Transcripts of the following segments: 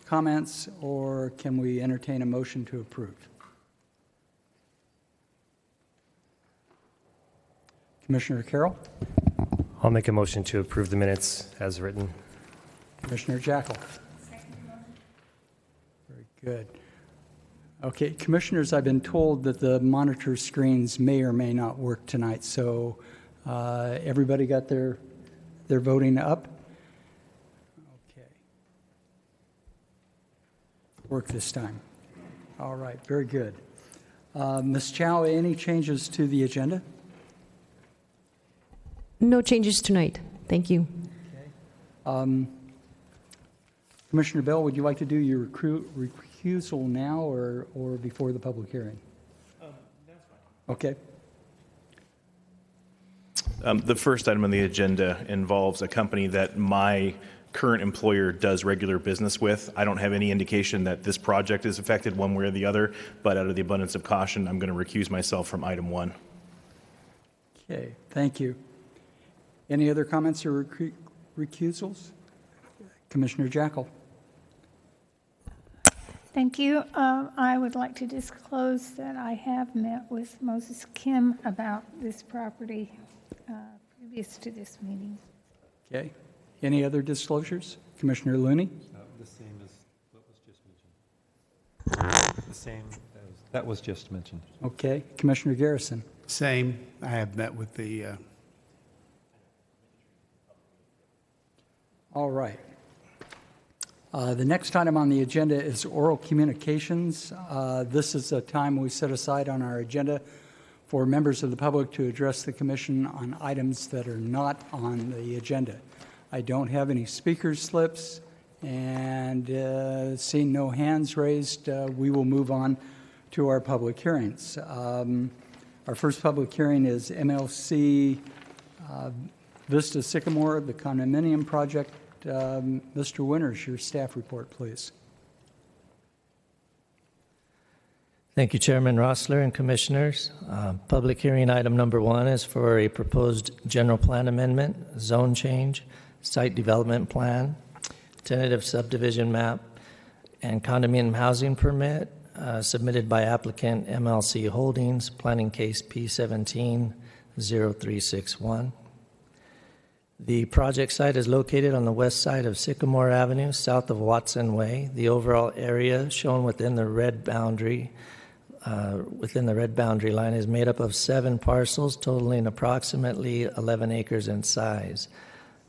comments, or can we entertain a motion to approve? Commissioner Carroll? I'll make a motion to approve the minutes as written. Commissioner Jackal? Very good. Okay, Commissioners, I've been told that the monitor screens may or may not work tonight, so everybody got their voting up? Okay. Work this time. All right, very good. Ms. Chow, any changes to the agenda? No changes tonight. Thank you. Okay. Commissioner Bell, would you like to do your recusal now or before the public hearing? That's fine. Okay. The first item on the agenda involves a company that my current employer does regular business with. I don't have any indication that this project is affected one way or the other, but out of the abundance of caution, I'm going to recuse myself from item 1. Okay, thank you. Any other comments or recusals? Commissioner Jackal. Thank you. I would like to disclose that I have met with Moses Kim about this property previous to this meeting. Okay. Any other disclosures? Commissioner Looney? The same as what was just mentioned. The same as that was just mentioned. Okay. Commissioner Garrison? Same. I have met with the... All right. The next item on the agenda is oral communications. This is a time we set aside on our agenda for members of the public to address the commission on items that are not on the agenda. I don't have any speaker slips, and seeing no hands raised, we will move on to our public hearings. Our first public hearing is MLC Vista Sycamore, the condominium project. Mr. Winters, your staff report, please. Thank you, Chairman Rossler and Commissioners. Public hearing item number 1 is for a proposed general plan amendment, zone change, site development plan, tentative subdivision map, and condominium housing permit submitted by applicant MLC Holdings, planning case P17-0361. The project site is located on the west side of Sycamore Avenue, south of Watson Way. The overall area shown within the red boundary line is made up of 7 parcels totaling approximately 11 acres in size.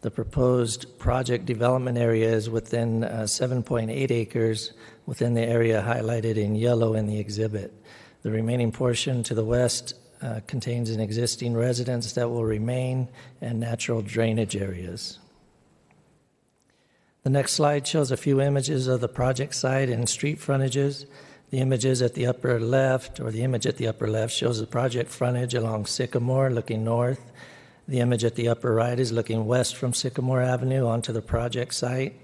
The proposed project development area is within 7.8 acres within the area highlighted in yellow in the exhibit. The remaining portion to the west contains an existing residence that will remain and natural drainage areas. The next slide shows a few images of the project site and street frontages. The images at the upper left, or the image at the upper left, shows the project frontage along Sycamore looking north. The image at the upper right is looking west from Sycamore Avenue onto the project site.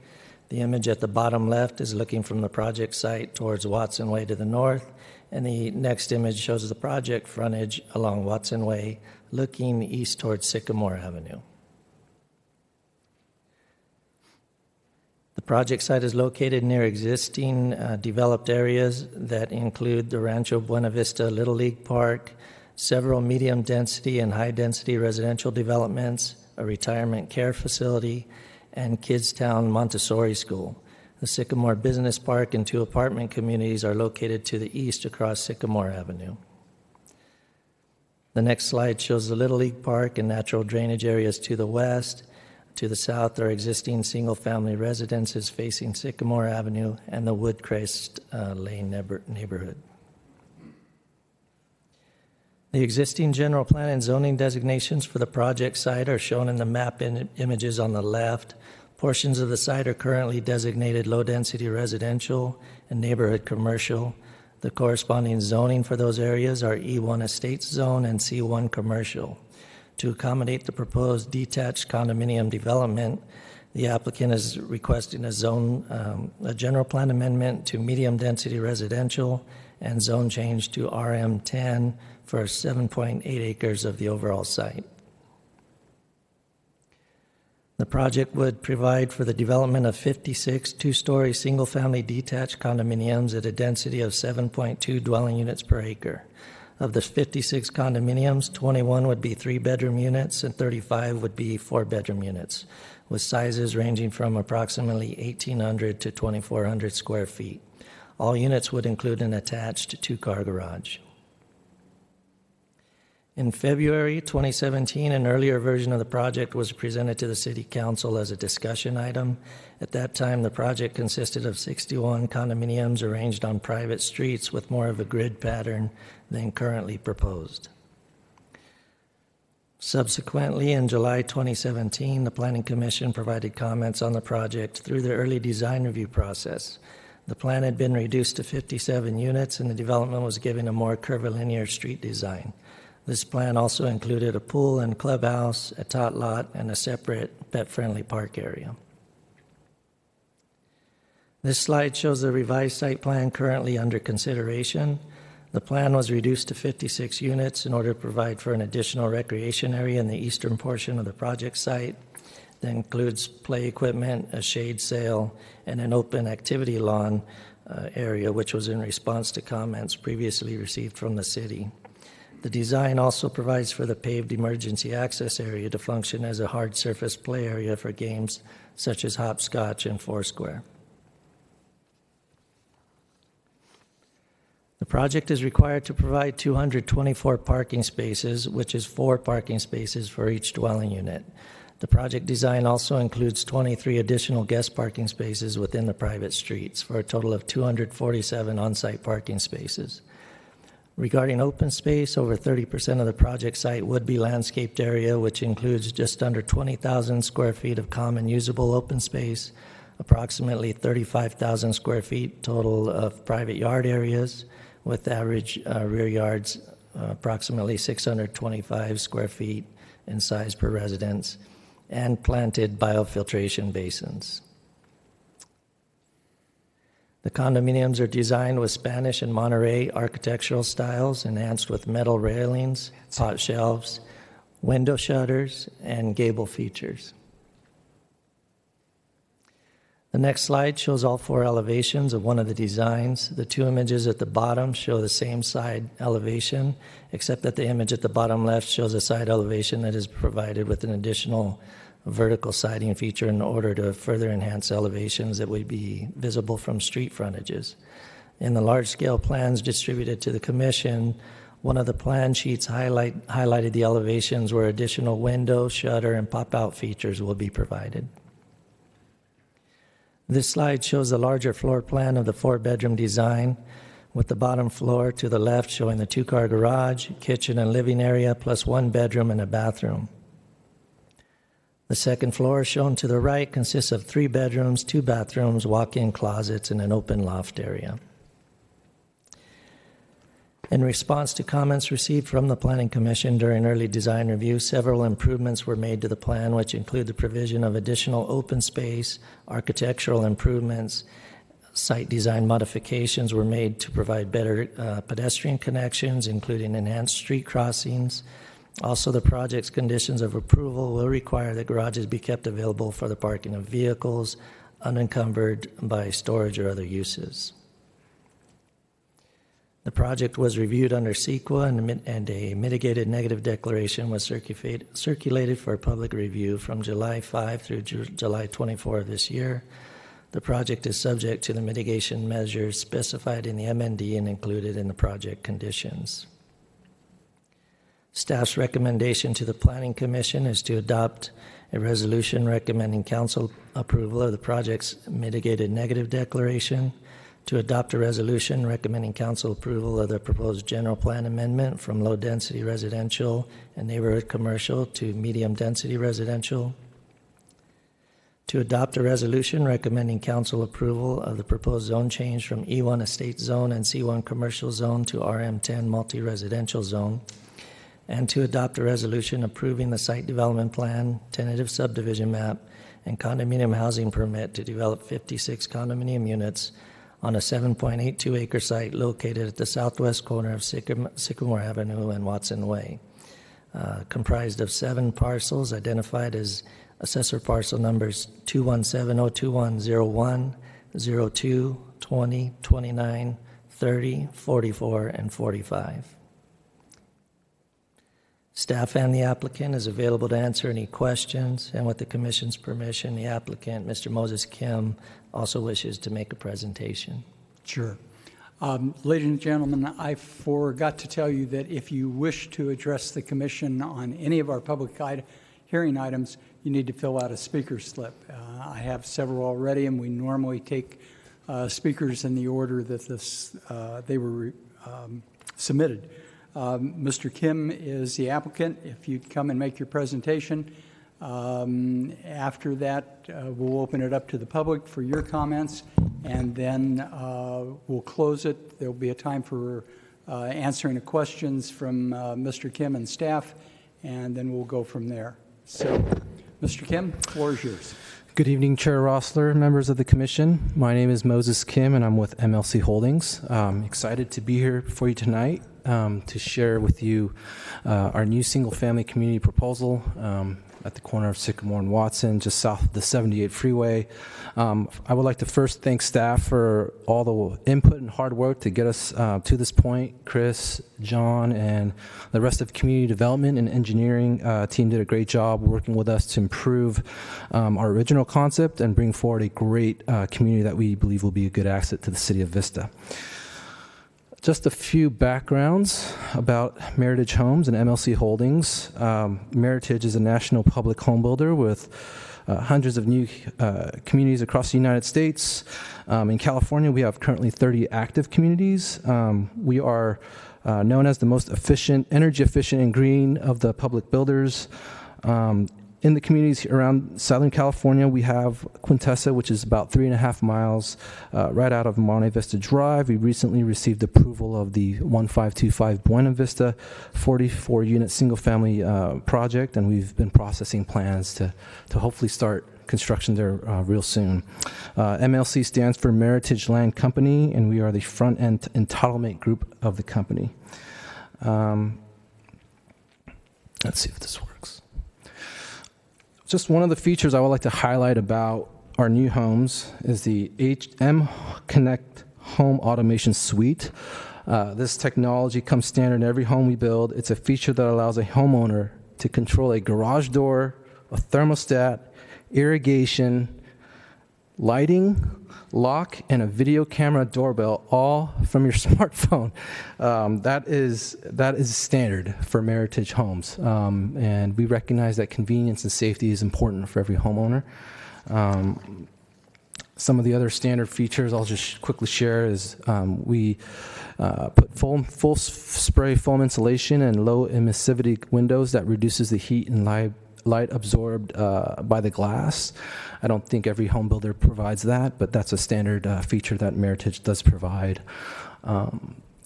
The image at the bottom left is looking from the project site towards Watson Way to the north. And the next image shows the project frontage along Watson Way, looking east towards Sycamore Avenue. The project site is located near existing developed areas that include the Rancho Buena Vista Little League Park, several medium-density and high-density residential developments, a retirement care facility, and Kidstown Montessori School. The Sycamore Business Park and 2 apartment communities are located to the east across Sycamore Avenue. The next slide shows the Little League Park and natural drainage areas to the west. To the south are existing single-family residences facing Sycamore Avenue and the Woodcrest Lane neighborhood. The existing general plan and zoning designations for the project site are shown in the map images on the left. Portions of the site are currently designated low-density residential and neighborhood commercial. The corresponding zoning for those areas are E1 Estates Zone and C1 Commercial. To accommodate the proposed detached condominium development, the applicant is requesting a general plan amendment to medium-density residential and zone change to RM10 for 7.8 acres of the overall site. The project would provide for the development of 56 two-story single-family detached condominiums at a density of 7.2 dwelling units per acre. Of the 56 condominiums, 21 would be three-bedroom units and 35 would be four-bedroom units, with sizes ranging from approximately 1,800 to 2,400 square feet. All units would include an attached two-car garage. In February 2017, an earlier version of the project was presented to the City Council as a discussion item. At that time, the project consisted of 61 condominiums arranged on private streets with more of a grid pattern than currently proposed. Subsequently, in July 2017, the Planning Commission provided comments on the project through the early design review process. The plan had been reduced to 57 units, and the development was given a more curvilinear street design. This plan also included a pool and clubhouse, a tot lot, and a separate pet-friendly park area. This slide shows the revised site plan currently under consideration. The plan was reduced to 56 units in order to provide for an additional recreation area in the eastern portion of the project site that includes play equipment, a shade sail, and an open activity lawn area, which was in response to comments previously received from the city. The design also provides for the paved emergency access area to function as a hard surface play area for games such as hopscotch and foursquare. The project is required to provide 224 parking spaces, which is 4 parking spaces for each dwelling unit. The project design also includes 23 additional guest parking spaces within the private streets for a total of 247 on-site parking spaces. Regarding open space, over 30% of the project site would be landscaped area, which includes just under 20,000 square feet of common usable open space, approximately 35,000 square feet total of private yard areas, with average rear yards approximately 625 square feet in size per residence, and planted biofiltration basins. The condominiums are designed with Spanish and Monterey architectural styles, enhanced with metal railings, pot shelves, window shutters, and gable features. The next slide shows all 4 elevations of one of the designs. The 2 images at the bottom show the same side elevation, except that the image at the bottom left shows a side elevation that is provided with an additional vertical siding feature in order to further enhance elevations that would be visible from street frontages. In the large-scale plans distributed to the Commission, one of the plan sheets highlighted the elevations where additional window, shutter, and pop-out features will be provided. This slide shows the larger floor plan of the 4-bedroom design, with the bottom floor to the left showing the 2-car garage, kitchen and living area, plus 1 bedroom and a bathroom. The second floor, shown to the right, consists of 3 bedrooms, 2 bathrooms, walk-in closets, and an open loft area. In response to comments received from the Planning Commission during early design review, several improvements were made to the plan, which include the provision of additional open space, architectural improvements. Site design modifications were made to provide better pedestrian connections, including enhanced street crossings. Also, the project's conditions of approval will require that garages be kept available for the parking of vehicles, unencumbered by storage or other uses. The project was reviewed under CEQA, and a mitigated negative declaration was circulated for public review from July 5 through July 24 of this year. The project is subject to the mitigation measures specified in the MND and included in the project conditions. Staff's recommendation to the Planning Commission is to adopt a resolution recommending council approval of the project's mitigated negative declaration, to adopt a resolution recommending council approval of the proposed general plan amendment from low-density residential and neighborhood commercial to medium-density residential, to adopt a resolution recommending council approval of the proposed zone change from E1 estate zone and C1 commercial zone to RM10 multi-residential zone, and to adopt a resolution approving the site development plan, tentative subdivision map, and condominium housing permit to develop 56 condominium units on a 7.82 acre site located at the southwest corner of Sycamore Avenue and Watson Way, comprised of 7 parcels identified as Assessor parcel numbers 217-021-01, 02, 20, 29, 30, 44, and 45. Staff and the applicant is available to answer any questions, and with the Commission's permission, the applicant, Mr. Moses Kim, also wishes to make a presentation. Sure. Ladies and gentlemen, I forgot to tell you that if you wish to address the commission on any of our public hearing items, you need to fill out a speaker slip. I have several already, and we normally take speakers in the order that they were submitted. Mr. Kim is the applicant. If you'd come and make your presentation. After that, we'll open it up to the public for your comments, and then we'll close it. There'll be a time for answering the questions from Mr. Kim and staff, and then we'll go from there. So, Mr. Kim, the floor is yours. Good evening, Chair Rossler, members of the Commission. My name is Moses Kim, and I'm with MLC Holdings. Excited to be here for you tonight to share with you our new single-family community proposal at the corner of Sycamore and Watson, just south of the 78 freeway. I would like to first thank staff for all the input and hard work to get us to this point. Chris, John, and the rest of community development and engineering team did a great job working with us to improve our original concept and bring forward a great community that we believe will be a good asset to the city of Vista. Just a few backgrounds about Meritage Homes and MLC Holdings. Meritage is a national public home builder with hundreds of new communities across the United States. In California, we have currently 30 active communities. We are known as the most efficient, energy efficient and green of the public builders. In the communities around Southern California, we have Quintessa, which is about 3.5 miles right out of Monte Vista Drive. We recently received approval of the 1525 Buena Vista 44-unit single-family project, and we've been processing plans to hopefully start construction there real soon. MLC stands for Meritage Land Company, and we are the front-end entitlement group of the company. Let's see if this works. Just one of the features I would like to highlight about our new homes is the HM Connect Home Automation Suite. This technology comes standard in every home we build. It's a feature that allows a homeowner to control a garage door, a thermostat, irrigation, lighting, lock, and a video camera doorbell, all from your smartphone. That is standard for Meritage Homes, and we recognize that convenience and safety is important for every homeowner. Some of the other standard features I'll just quickly share is we put full spray foam insulation and low emissivity windows that reduces the heat and light absorbed by the glass. I don't think every home builder provides that, but that's a standard feature that Meritage does provide.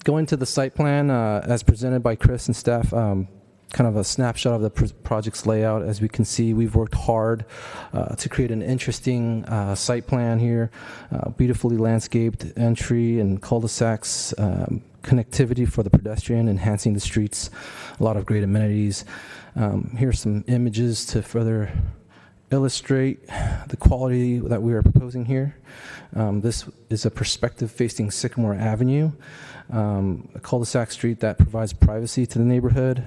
Going to the site plan as presented by Chris and staff, kind of a snapshot of the project's layout. As we can see, we've worked hard to create an interesting site plan here, beautifully landscaped entry and cul-de-sacs, connectivity for the pedestrian, enhancing the streets, a lot of great amenities. Here's some images to further illustrate the quality that we are proposing here. This is a perspective facing Sycamore Avenue, a cul-de-sac street that provides privacy to the neighborhood.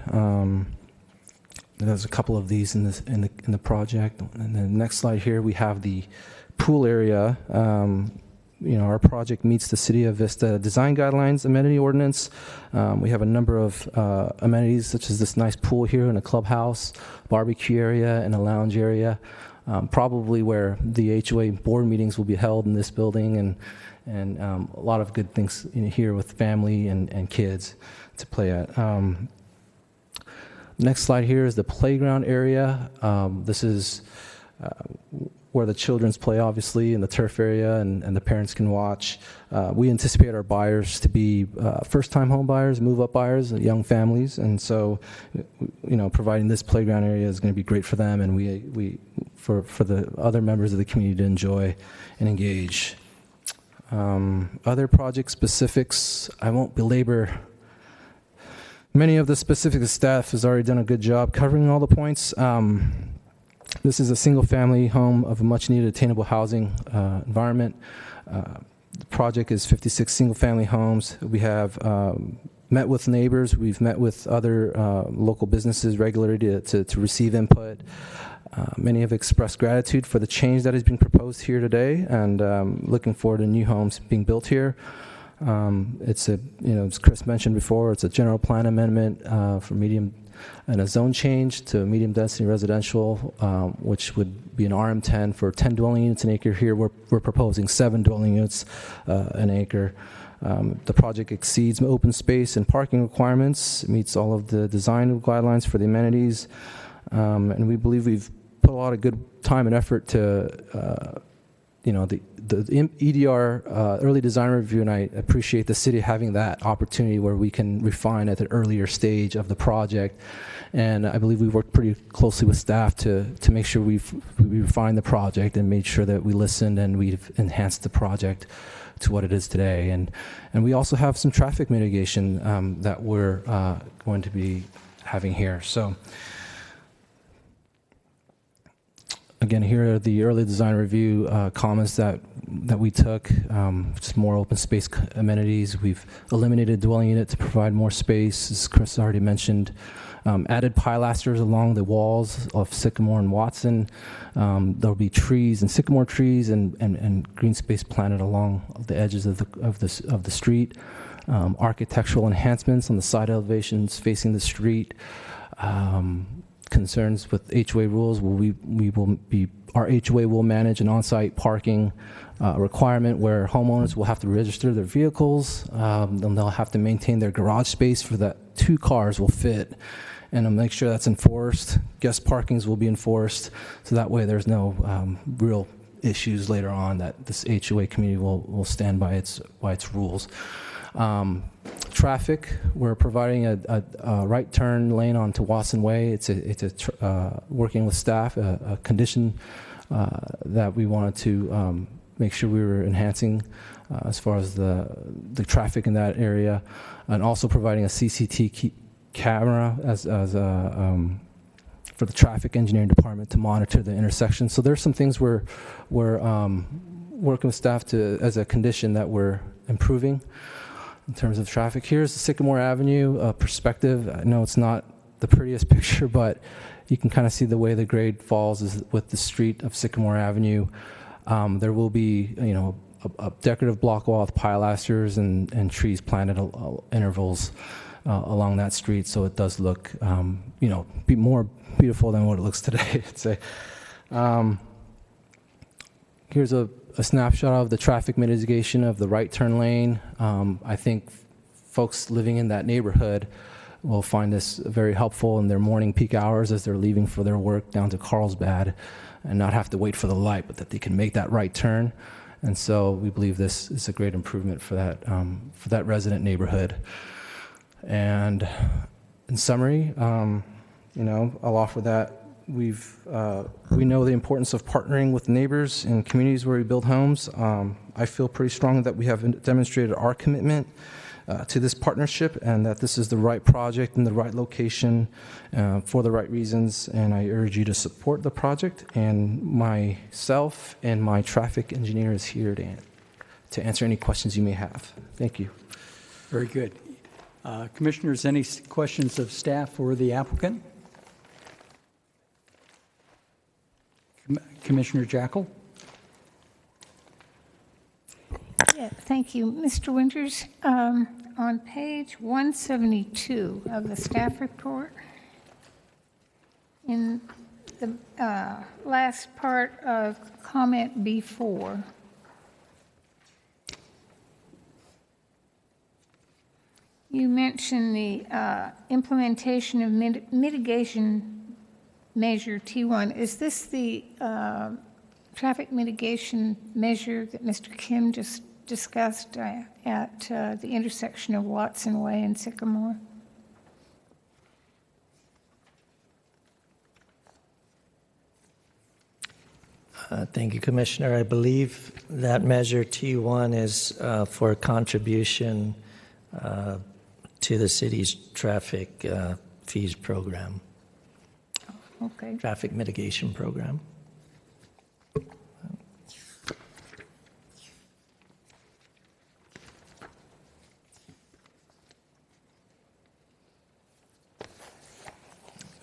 There's a couple of these in the project. And then the next slide here, we have the pool area. Our project meets the City of Vista Design Guidelines Amenity Ordinance. We have a number of amenities, such as this nice pool here and a clubhouse, barbecue area, and a lounge area. Probably where the HOA board meetings will be held in this building, and a lot of good things here with family and kids to play at. Next slide here is the playground area. This is where the children's play, obviously, in the turf area, and the parents can watch. We anticipate our buyers to be first-time home buyers, move-up buyers, young families, and so, providing this playground area is going to be great for them, and we for the other members of the community to enjoy and engage. Other project specifics, I won't belabor. Many of the specifics. Staff has already done a good job covering all the points. This is a single-family home of a much-needed attainable housing environment. The project is 56 single-family homes. We have met with neighbors. We've met with other local businesses regularly to receive input. Many have expressed gratitude for the change that is being proposed here today, and looking forward to new homes being built here. It's a, as Chris mentioned before, it's a general plan amendment for medium and a zone change to medium density residential, which would be an RM10 for 10 dwelling units an acre. Here we're proposing 7 dwelling units an acre. The project exceeds open space and parking requirements, meets all of the design guidelines for the amenities, and we believe we've put a lot of good time and effort to the EDR early design review, and I appreciate the city having that opportunity where we can refine at the earlier stage of the project. And I believe we've worked pretty closely with staff to make sure we refined the project and made sure that we listened and we've enhanced the project to what it is today. And we also have some traffic mitigation that we're going to be having here. So again, here are the early design review comments that we took. Just more open space amenities. We've eliminated dwelling unit to provide more space, as Chris already mentioned. Added pilasters along the walls of Sycamore and Watson. There'll be trees and sycamore trees and green space planted along the edges of the street. Architectural enhancements on the side elevations facing the street. Concerns with HOA rules. Our HOA will manage an on-site parking requirement where homeowners will have to register their vehicles. Then they'll have to maintain their garage space for that 2 cars will fit, and I'll make sure that's enforced. Guest parkings will be enforced, so that way there's no real issues later on, that this HOA community will stand by its rules. Traffic, we're providing a right turn lane onto Watson Way. It's working with staff, a condition that we wanted to make sure we were enhancing as far as the traffic in that area, and also providing a CCTV camera as for the traffic engineering department to monitor the intersection. So there's some things we're working with staff as a condition that we're improving. In terms of traffic, here's the Sycamore Avenue perspective. I know it's not the prettiest picture, but you can kind of see the way the grade falls is with the street of Sycamore Avenue. There will be, a decorative block wall with pilasters and trees planted at intervals along that street, so it does look, be more beautiful than what it looks today, I'd say. Here's a snapshot of the traffic mitigation of the right turn lane. I think folks living in that neighborhood will find this very helpful in their morning peak hours as they're leaving for their work down to Carlsbad, and not have to wait for the light, but that they can make that right turn. And so we believe this is a great improvement for that resident neighborhood. And in summary, I'll offer that we know the importance of partnering with neighbors in communities where we build homes. I feel pretty strongly that we have demonstrated our commitment to this partnership, and that this is the right project in the right location for the right reasons, and I urge you to support the project. And myself and my traffic engineer is here to answer any questions you may have. Thank you. Very good. Commissioners, any questions of staff or the applicant? Commissioner Jackal? Yeah, thank you. Mr. Winters, on page 172 of the staff report, in the last part of comment B4, you mentioned the implementation of mitigation measure T1. Is this the traffic mitigation measure that Mr. Kim just discussed at the intersection of Watson Way and Sycamore? Thank you, Commissioner. I believe that measure T1 is for contribution to the city's traffic fees program. okay. traffic mitigation program.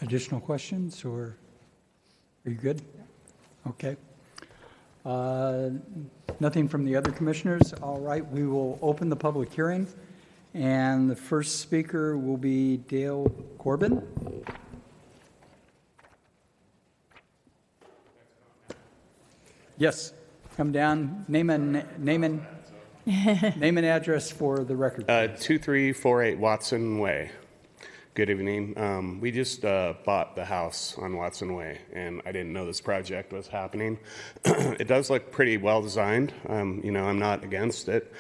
Additional questions, or are you good? Okay. Nothing from the other commissioners? All right, we will open the public hearing, and the first speaker will be Dale Corbin. Yes, come down, name and address for the record. 2348 Watson Way. Good evening. We just bought the house on Watson Way, and I didn't know this project was happening. It does look pretty well designed. You know, I'm not against it.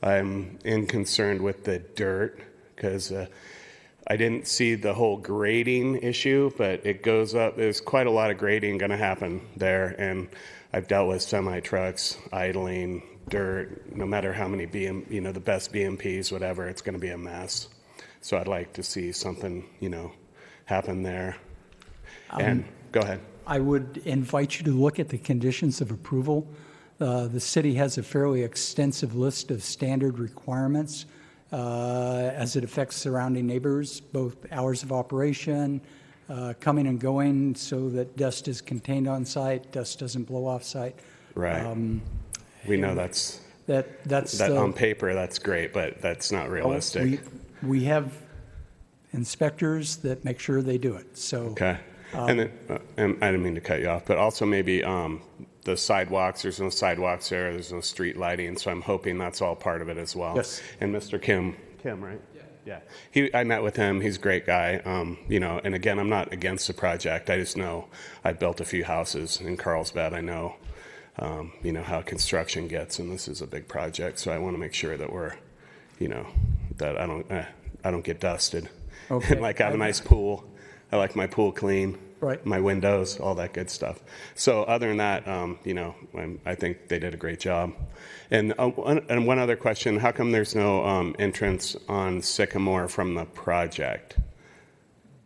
I'm concerned with the dirt because I didn't see the whole grading issue, but it goes up. There's quite a lot of grading going to happen there, and I've dealt with semi-trucks idling dirt. No matter how many the best BMPs, whatever, it's going to be a mess. So I'd like to see something, happen there. And go ahead. I would invite you to look at the conditions of approval. The city has a fairly extensive list of standard requirements as it affects surrounding neighbors, both hours of operation, coming and going so that dust is contained on site, dust doesn't blow off site. Right. We know that's that on paper, that's great, but that's not realistic. We have inspectors that make sure they do it. So okay. And I didn't mean to cut you off, but also maybe the sidewalks. There's no sidewalks there. There's no street lighting. So I'm hoping that's all part of it as well. Yes. And Mr. Kim, right? Yeah. I met with him. He's a great guy. And again, I'm not against the project. I just know I built a few houses in Carlsbad. I know, how construction gets, and this is a big project. So I want to make sure that we're, that I don't get dusted. Okay. And I have a nice pool. I like my pool clean. Right. My windows, all that good stuff. So other than that, I think they did a great job. And one other question: how come there's no entrance on Sycamore from the project?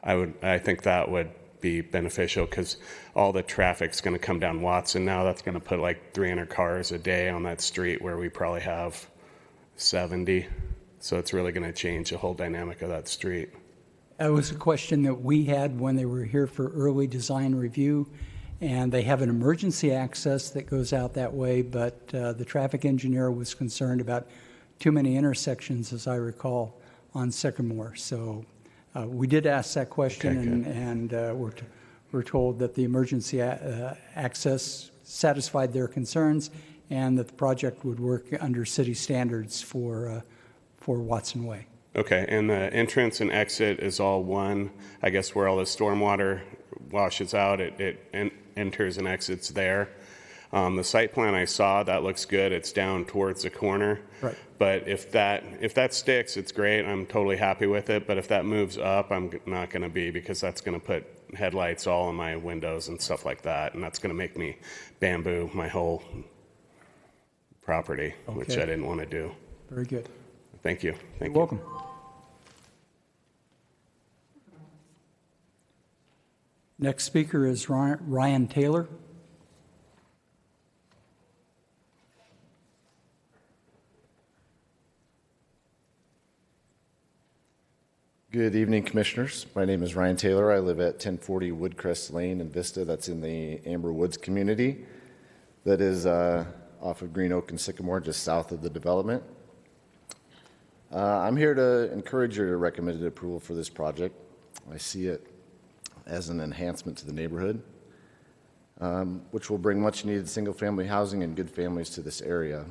I think that would be beneficial because all the traffic's going to come down Watson now. That's going to put like 300 cars a day on that street where we probably have 70. So it's really going to change the whole dynamic of that street. that was a question that we had when they were here for early design review. And they have an emergency access that goes out that way, but the traffic engineer was concerned about too many intersections, as I recall, on Sycamore. So we did ask that question, and we're told that the emergency access satisfied their concerns and that the project would work under city standards for Watson Way. Okay, and the entrance and exit is all one, I guess, where all the stormwater washes out, it enters and exits there. The site plan I saw, that looks good. It's down towards the corner. Right. But if that sticks, it's great. I'm totally happy with it. But if that moves up, I'm not going to be, because that's going to put headlights all in my windows and stuff like that. And that's going to make me bamboo my whole property, which I didn't want to do. Very good. Thank you. You're welcome. Next speaker is Ryan Taylor. Good evening, Commissioners. My name is Ryan Taylor. I live at 1040 Woodcrest Lane in Vista. That's in the Amber Woods community. That is off of Green Oak and Sycamore, just south of the development. I'm here to encourage your recommended approval for this project. I see it as an enhancement to the neighborhood, which will bring much needed single-family housing and good families to this area.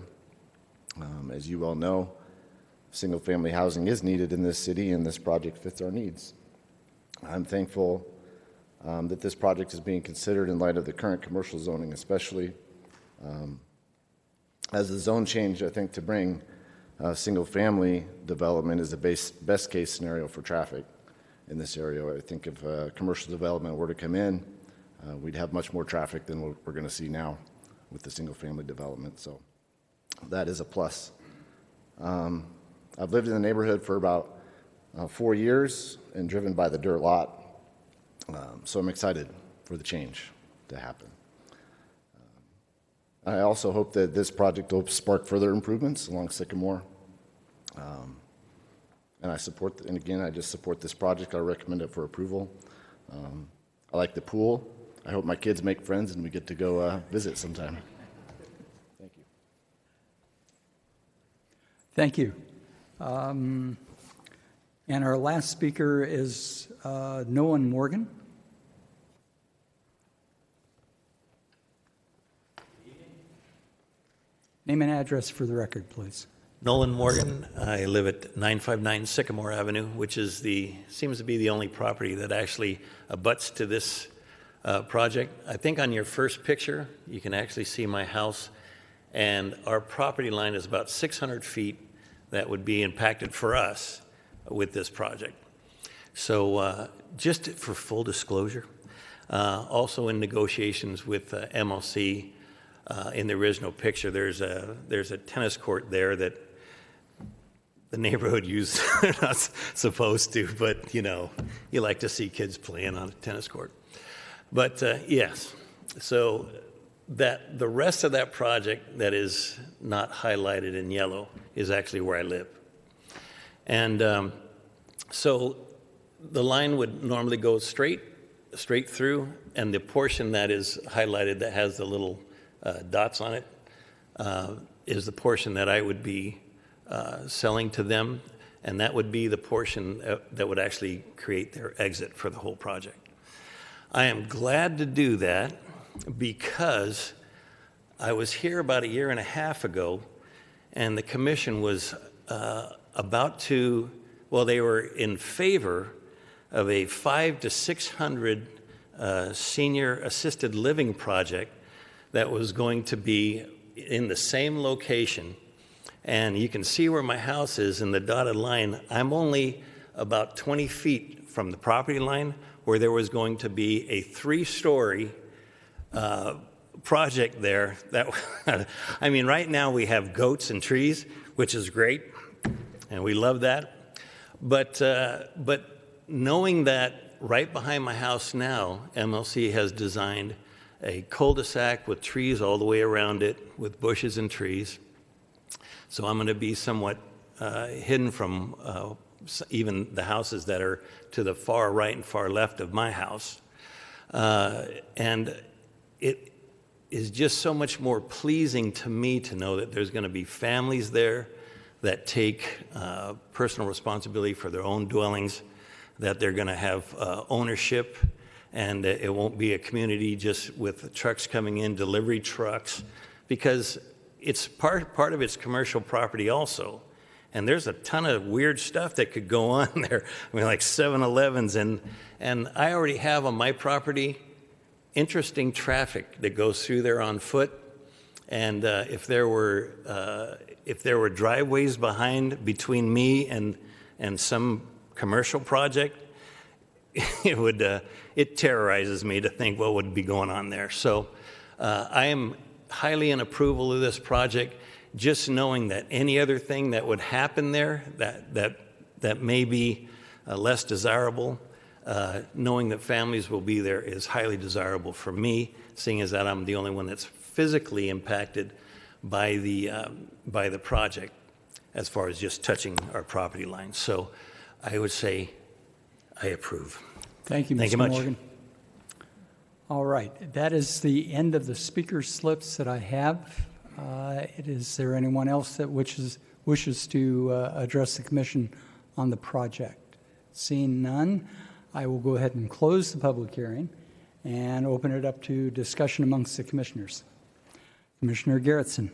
As you well know, single-family housing is needed in this city, and this project fits our needs. I'm thankful that this project is being considered in light of the current commercial zoning, especially as the zone change, I think, to bring single-family development is the best-case scenario for traffic in this area. I think if commercial development were to come in, we'd have much more traffic than what we're going to see now with the single-family development. So that is a plus. I've lived in the neighborhood for about 4 years and driven by the dirt lot. So I'm excited for the change to happen. I also hope that this project will spark further improvements along Sycamore. And I just support this project. I recommend it for approval. I like the pool. I hope my kids make friends and we get to go visit sometime. Thank you. Thank you. And our last speaker is Nolan Morgan. Name and address for the record, please. Nolan Morgan. I live at 959 Sycamore Avenue, which seems to be the only property that actually abuts to this project. I think on your first picture, you can actually see my house, and our property line is about 600 feet that would be impacted for us with this project. So just for full disclosure, also in negotiations with MLC, in the original picture, there's a tennis court there that the neighborhood used. They're not supposed to, but you like to see kids playing on a tennis court. But yes, so that the rest of that project that is not highlighted in yellow is actually where I live. And so the line would normally go straight through, and the portion that is highlighted that has the little dots on it is the portion that I would be selling to them, and that would be the portion that would actually create their exit for the whole project. I am glad to do that because I was here about a year and a half ago, and the commission was they were in favor of a 500 to 600 senior assisted living project that was going to be in the same location. And you can see where my house is in the dotted line. I'm only about 20 feet from the property line where there was going to be a 3-story project there. I mean, right now we have goats and trees, which is great, and we love that. But knowing that right behind my house now, MLC has designed a cul-de-sac with trees all the way around it, with bushes and trees. So I'm going to be somewhat hidden from even the houses that are to the far right and far left of my house. And it is just so much more pleasing to me to know that there's going to be families there that take personal responsibility for their own dwellings, that they're going to have ownership, and it won't be a community just with trucks coming in, delivery trucks, because it's part of its commercial property also. And there's a ton of weird stuff that could go on there. I mean, like 7-Elevens, and I already have on my property interesting traffic that goes through there on foot. And if there were driveways between me and some commercial project, it terrorizes me to think what would be going on there. So I am highly in approval of this project, just knowing that any other thing that would happen there that may be less desirable, knowing that families will be there is highly desirable for me, seeing as that I'm the only one that's physically impacted by the project as far as just touching our property line. So I would say I approve. Thank you, Mr. Morgan. All right, that is the end of the speaker slips that I have. Is there anyone else that wishes to address the commission on the project? Seeing none, I will go ahead and close the public hearing and open it up to discussion amongst the commissioners. Commissioner Garrettson.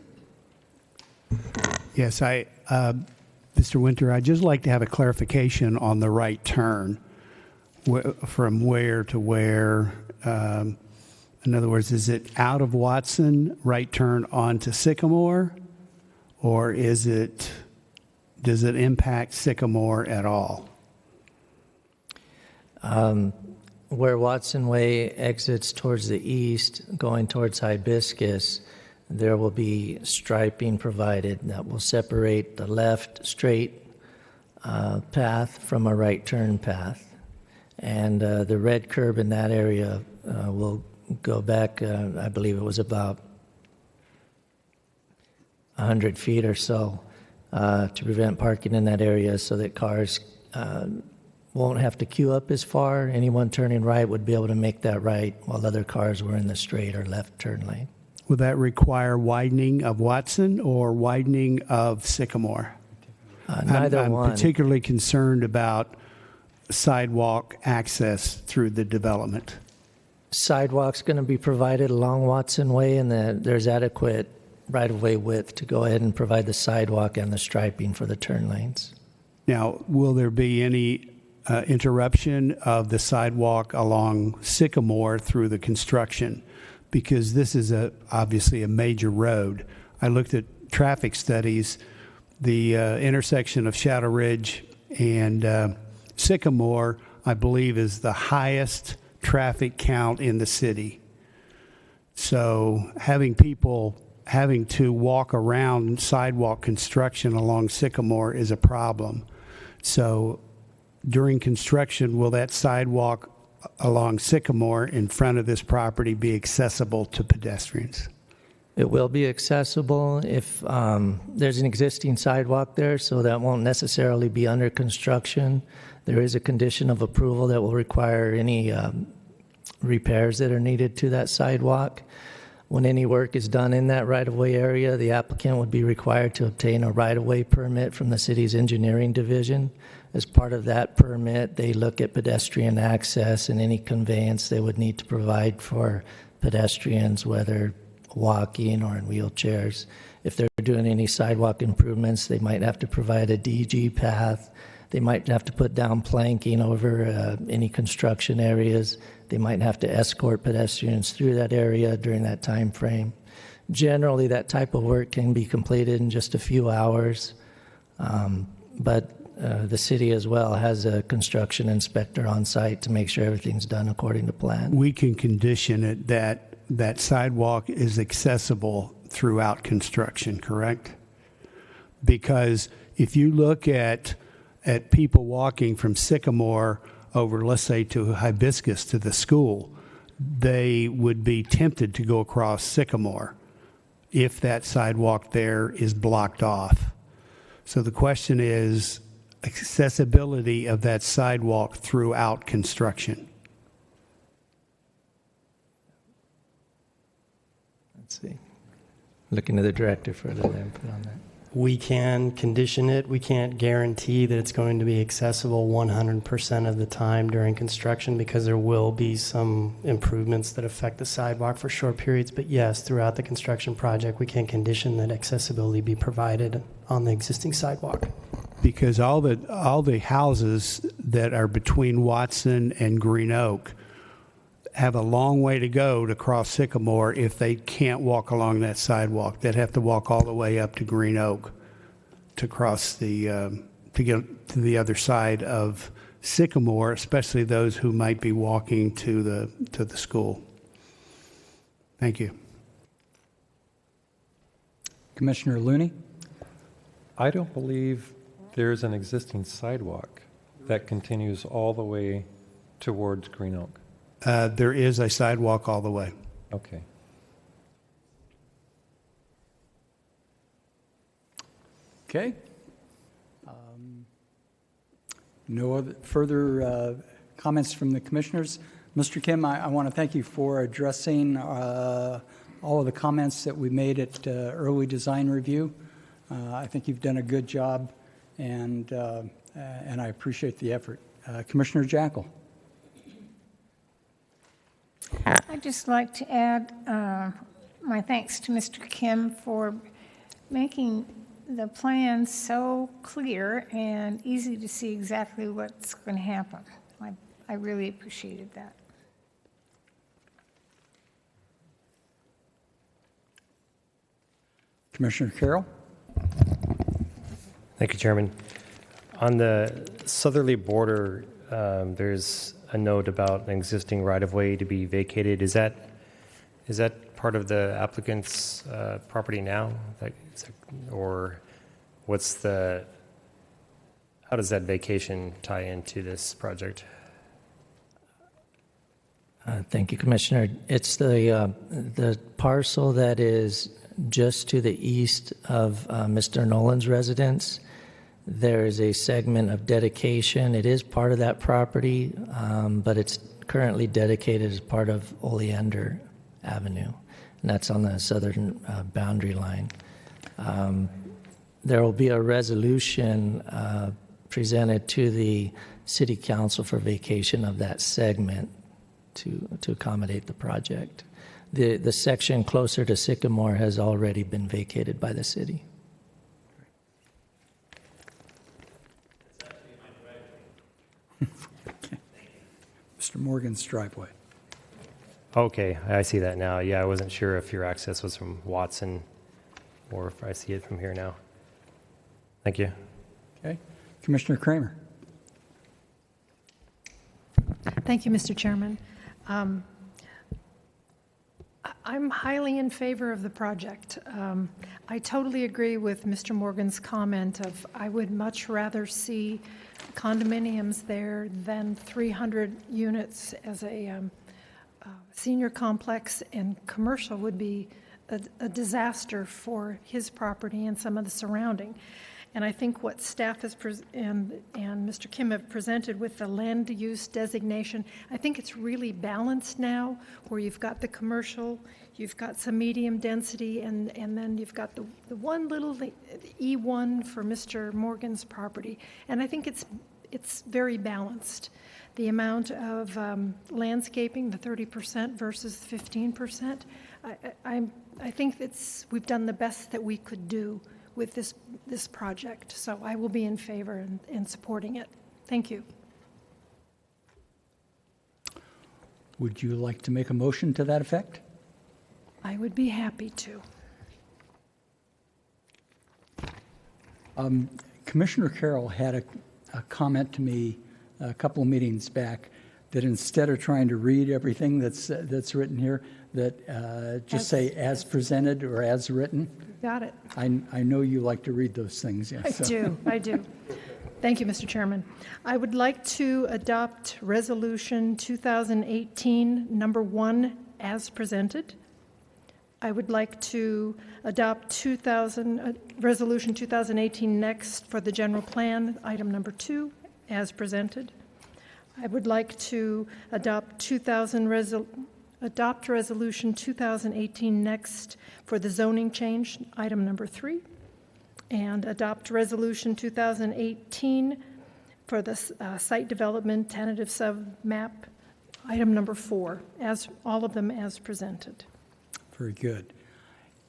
Yes, Mr. Winter, I'd just like to have a clarification on the right turn, from where to where. In other words, is it out of Watson, right turn onto Sycamore, or does it impact Sycamore at all? Where Watson Way exits towards the east, going towards Hibiscus, there will be striping provided that will separate the left straight path from a right turn path. And the red curb in that area will go back, I believe it was about 100 feet or so, to prevent parking in that area so that cars won't have to queue up as far. Anyone turning right would be able to make that right while other cars were in the straight or left turn lane. Would that require widening of Watson or widening of Sycamore? Neither I'm one. particularly concerned about sidewalk access through the development. Sidewalk's going to be provided along Watson Way, and there's adequate right-of-way width to go ahead and provide the sidewalk and the striping for the turn lanes. Now, will there be any interruption of the sidewalk along Sycamore through the construction? Because this is obviously a major road. I looked at traffic studies. The intersection of Shadow Ridge and Sycamore, I believe, is the highest traffic count in the city. So having people having to walk around sidewalk construction along Sycamore is a problem. So during construction, will that sidewalk along Sycamore in front of this property be accessible to pedestrians? It will be accessible if there's an existing sidewalk there, so that won't necessarily be under construction. There is a condition of approval that will require any repairs that are needed to that sidewalk. When any work is done in that right-of-way area, the applicant would be required to obtain a right-of-way permit from the city's engineering division. As part of that permit, they look at pedestrian access and any conveyance they would need to provide for pedestrians, whether walking or in wheelchairs. If they're doing any sidewalk improvements, they might have to provide a DG path. They might have to put down planking over any construction areas. They might have to escort pedestrians through that area during that time frame. Generally, that type of work can be completed in just a few hours, but the city as well has a construction inspector on site to make sure everything's done according to plan. We can condition it that that sidewalk is accessible throughout construction, correct? Because if you look at people walking from Sycamore over, let's say, to Hibiscus to the school, they would be tempted to go across Sycamore if that sidewalk there is blocked off. So the question is accessibility of that sidewalk throughout construction. Let's see. Looking to the director for the input on that. We can condition it. We can't guarantee that it's going to be accessible 100% of the time during construction because there will be some improvements that affect the sidewalk for short periods. But yes, throughout the construction project, we can condition that accessibility be provided on the existing sidewalk. Because all the houses that are between Watson and Green Oak have a long way to go to cross Sycamore if they can't walk along that sidewalk. They'd have to walk all the way up to Green Oak to cross to get to the other side of Sycamore, especially those who might be walking to the school. Thank you. Commissioner Looney? I don't believe there's an existing sidewalk that continues all the way towards Green Oak. There is a sidewalk all the way. Okay. Okay. No other further comments from the commissioners. Mr. Kim, I want to thank you for addressing all of the comments that we made at early design review. I think you've done a good job, and I appreciate the effort. Commissioner Jackal. I'd just like to add my thanks to Mr. Kim for making the plan so clear and easy to see exactly what's going to happen. I really appreciated that. Commissioner Carroll. Thank you, Chairman. On the southerly border, there's a note about an existing right-of-way to be vacated. Is that part of the applicant's property now? Or how does that vacation tie into this project? Thank you, Commissioner. It's the parcel that is just to the east of Mr. Nolan's residence. There is a segment of dedication. It is part of that property, but it's currently dedicated as part of Oleander Avenue, and that's on the southern boundary line. There will be a resolution presented to the City Council for vacation of that segment to accommodate the project. The section closer to Sycamore has already been vacated by the city. Mr. Morgan's driveway. Okay, I see that now. Yeah, I wasn't sure if your access was from Watson or if I see it from here now. Thank you. Okay. Commissioner Kramer. Thank you, Mr. Chairman. I'm highly in favor of the project. I totally agree with Mr. Morgan's comment of I would much rather see condominiums there than 300 units as a senior complex, and commercial would be a disaster for his property and some of the surrounding. And I think what staff has and Mr. Kim have presented with the land use designation, I think it's really balanced now, where you've got the commercial, you've got some medium density, and then you've got the one little E1 for Mr. Morgan's property. And I think it's very balanced. The amount of landscaping, the 30% versus 15%, I think we've done the best that we could do with this project. So I will be in favor in supporting it. Thank you. Would you like to make a motion to that effect? I would be happy to. Commissioner Carroll had a comment to me a couple of meetings back that instead of trying to read everything that's written here, that just say as presented or as written. Got it. I know you like to read those things. Yeah, I do. Thank you, Mr. Chairman. I would like to adopt Resolution 2018, number 1, as presented. I would like to adopt Resolution 2018 next for the general plan, item number 2, as presented. I would like to adopt Resolution 2018 next for the zoning change, item number 3, and adopt Resolution 2018 for the site development tentative submap, item number 4, as all of them as presented. Very good.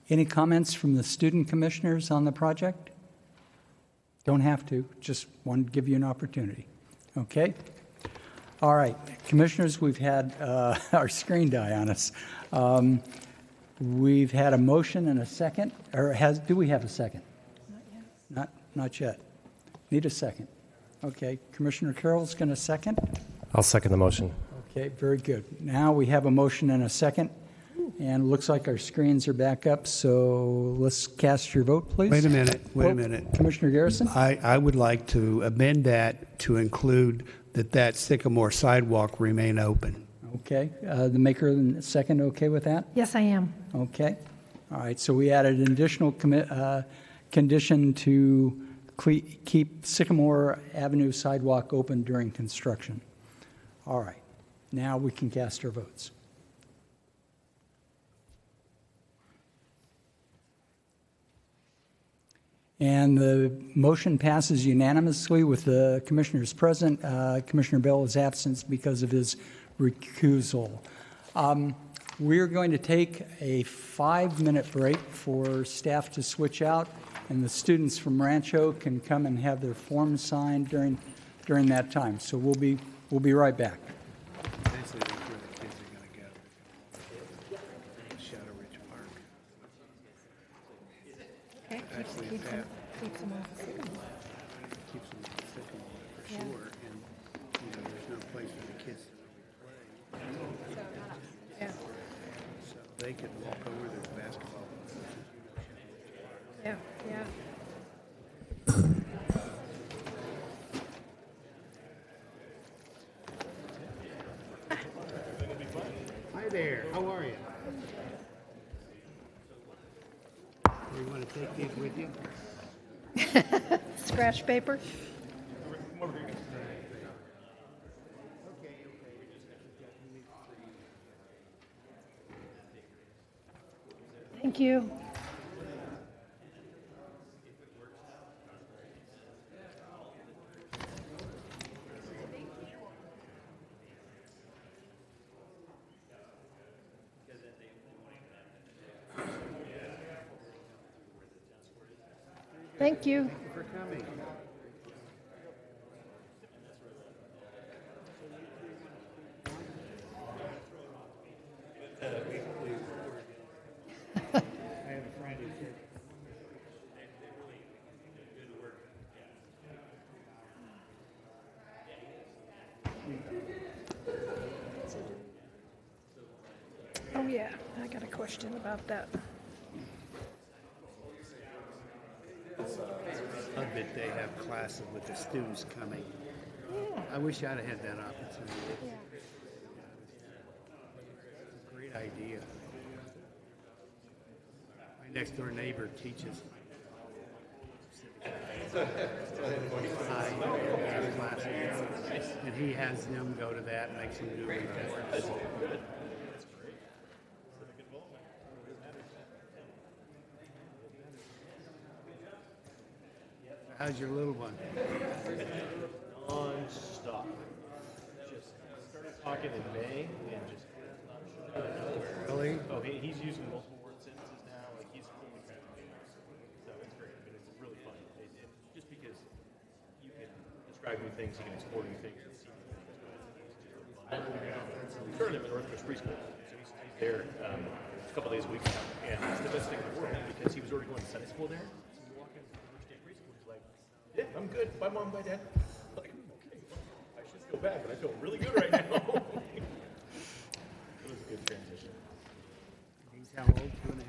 Any comments from the student commissioners on the project? Don't have to, just want to give you an opportunity. Okay? All right, commissioners, we've had our screen die on us. We've had a motion and a second, or do we have a second? Not yet. Not yet. Need a second. Okay, Commissioner Carroll's going to second. I'll second the motion. Okay, very good. Now we have a motion and a second, and it looks like our screens are back up, so let's cast your vote, please. Wait a minute. Commissioner Garrison? I would like to amend that to include that Sycamore sidewalk remain open. Okay, the maker and the second okay with that? Yes, I am. Okay. All right, so we added an additional condition to keep Sycamore Avenue sidewalk open during construction. All right, now we can cast our votes. And the motion passes unanimously with the commissioners present. Commissioner Bell is absent because of his recusal. We're going to take a 5-minute break for staff to switch out, and the students from Rancho can come and have their forms signed during that time. So we'll be right back. Keeps them off. Keeps them Sycamore for sure, and there's no place for the kids to really play. So they could walk over their basketball. Yeah. Hi there, how are you? You want to take these with you? Scratch paper? Thank you. Thank you. For coming. I have a friend who said, Oh, yeah, I got a question about that. love that they have classes with the students coming. I wish I'd have had that opportunity. It's a great idea. My next door neighbor teaches classes, and he has them go to that, makes them do reports. How's your little one? Non-stop. Just started talking in May and just Really? Oh, he's using multiple word sentences now. Like he's fully translating. So it's great. But it's really fun. Just because you can describe new things, you can explore new things, and see new things. We started him at Northwest Preschool, so he's there a couple days a week now, and it's the best thing in the world because he was already going to Sunday school there. So you walk into the first day of preschool, he's like, "Yeah, I'm good. Bye, mom. Bye, dad." Like, okay, I should go back, but I feel really good right now. It was a good transition. He's how old? 2.5?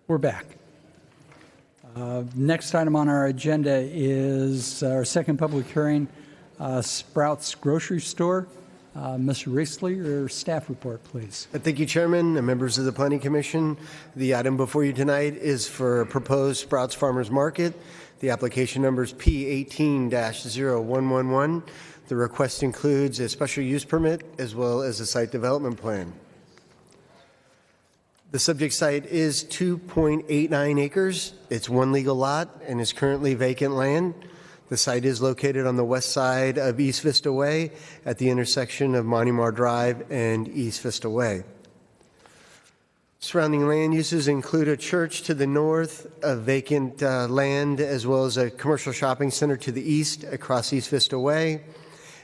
We're back. Next item on our agenda is our second public hearing, Sprouts Grocery Store. Mr. Risley, your staff report, please. Thank you, Chairman and members of the Planning Commission. The item before you tonight is for a proposed Sprouts Farmers Market. The application number is P18-0111. The request includes a special use permit as well as a site development plan. The subject site is 2.89 acres. It's one legal lot and is currently vacant land. The site is located on the west side of East Vista Way at the intersection of Montymar Drive and East Vista Way. Surrounding land uses include a church to the north, a vacant land, as well as a commercial shopping center to the east across East Vista Way,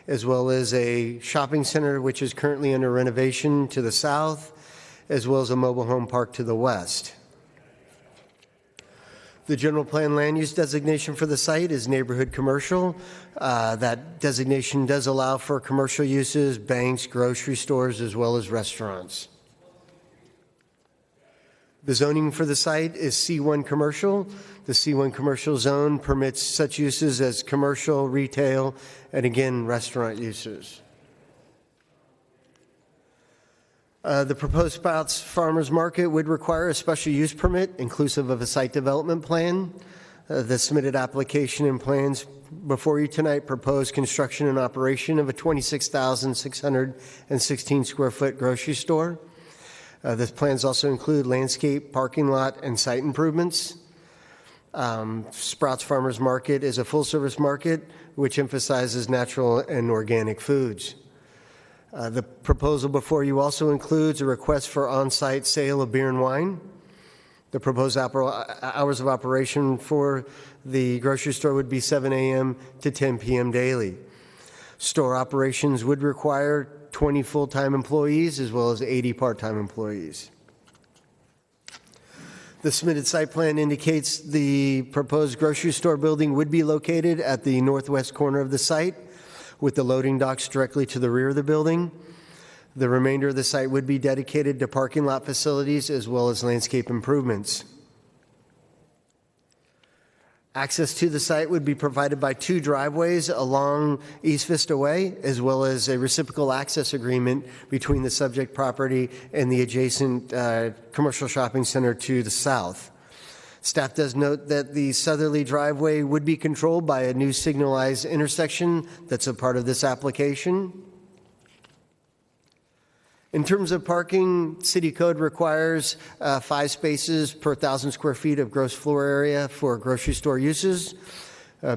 as well as a shopping center which is currently under renovation to the south, as well as a mobile home park to the west. The general plan land use designation for the site is neighborhood commercial. That designation does allow for commercial uses, banks, grocery stores, as well as restaurants. The zoning for the site is C1 commercial. The C1 commercial zone permits such uses as commercial, retail, and again, restaurant uses. The proposed Sprouts Farmers Market would require a special use permit inclusive of a site development plan. The submitted application and plans before you tonight propose construction and operation of a 26,616 square foot grocery store. The plans also include landscape, parking lot, and site improvements. Sprouts Farmers Market is a full service market which emphasizes natural and organic foods. The proposal before you also includes a request for on-site sale of beer and wine. The proposed hours of operation for the grocery store would be 7 a.m. to 10 p.m. daily. Store operations would require 20 full-time employees as well as 80 part-time employees. The submitted site plan indicates the proposed grocery store building would be located at the northwest corner of the site, with the loading docks directly to the rear of the building. The remainder of the site would be dedicated to parking lot facilities as well as landscape improvements. Access to the site would be provided by 2 driveways along East Vista Way, as well as a reciprocal access agreement between the subject property and the adjacent commercial shopping center to the south. Staff does note that the southerly driveway would be controlled by a new signalized intersection that's a part of this application. In terms of parking, City Code requires 5 spaces per 1,000 square feet of gross floor area for grocery store uses.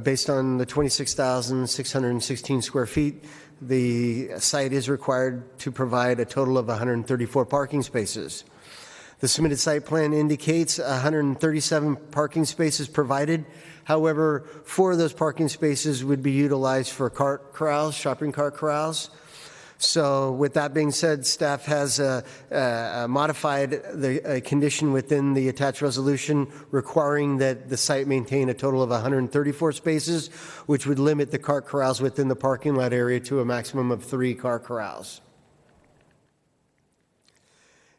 Based on the 26,616 square feet, the site is required to provide a total of 134 parking spaces. The submitted site plan indicates 137 parking spaces provided. However, 4 of those parking spaces would be utilized for cart corrals, shopping cart corrals. So with that being said, staff has modified a condition within the attached resolution requiring that the site maintain a total of 134 spaces, which would limit the cart corrals within the parking lot area to a maximum of 3 cart corrals.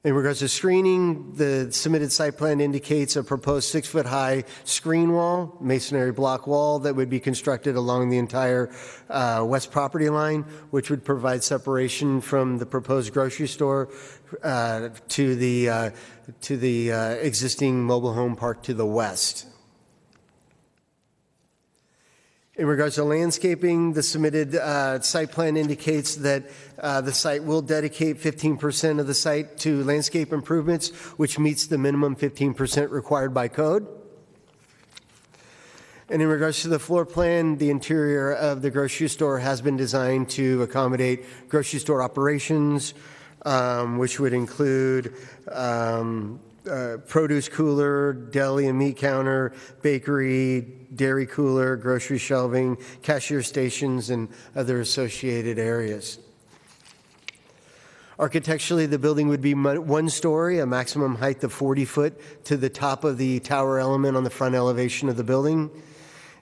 In regards to screening, the submitted site plan indicates a proposed 6-foot-high screen wall, masonry block wall that would be constructed along the entire west property line, which would provide separation from the proposed grocery store to the existing mobile home park to the west. In regards to landscaping, the submitted site plan indicates that the site will dedicate 15% of the site to landscape improvements, which meets the minimum 15% required by code. And in regards to the floor plan, the interior of the grocery store has been designed to accommodate grocery store operations, which would include produce cooler, deli and meat counter, bakery, dairy cooler, grocery shelving, cashier stations, and other associated areas. Architecturally, the building would be 1 story, a maximum height of 40 foot to the top of the tower element on the front elevation of the building.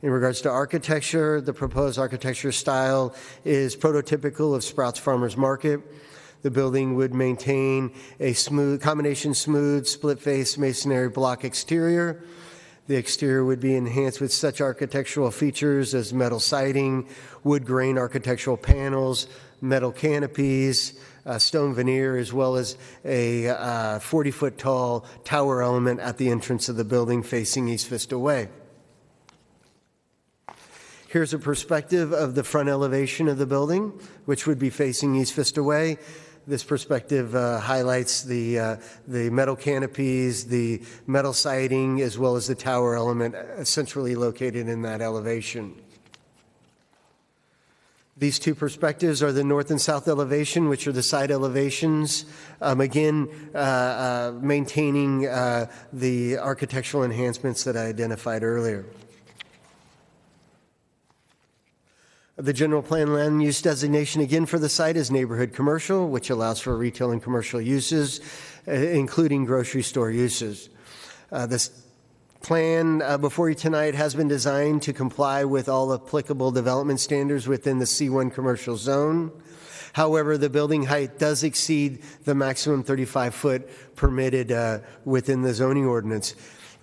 In regards to architecture, the proposed architecture style is prototypical of Sprouts Farmers Market. The building would maintain a combination smooth, split-face masonry block exterior. The exterior would be enhanced with such architectural features as metal siding, wood grain architectural panels, metal canopies, stone veneer, as well as a 40-foot tall tower element at the entrance of the building facing East Vista Way. Here's a perspective of the front elevation of the building, which would be facing East Vista Way. This perspective highlights the metal canopies, the metal siding, as well as the tower element centrally located in that elevation. These 2 perspectives are the north and south elevation, which are the side elevations, again, maintaining the architectural enhancements that I identified earlier. The general plan land use designation again for the site is neighborhood commercial, which allows for retail and commercial uses, including grocery store uses. This plan before you tonight has been designed to comply with all applicable development standards within the C1 commercial zone. However, the building height does exceed the maximum 35-foot permitted within the zoning ordinance.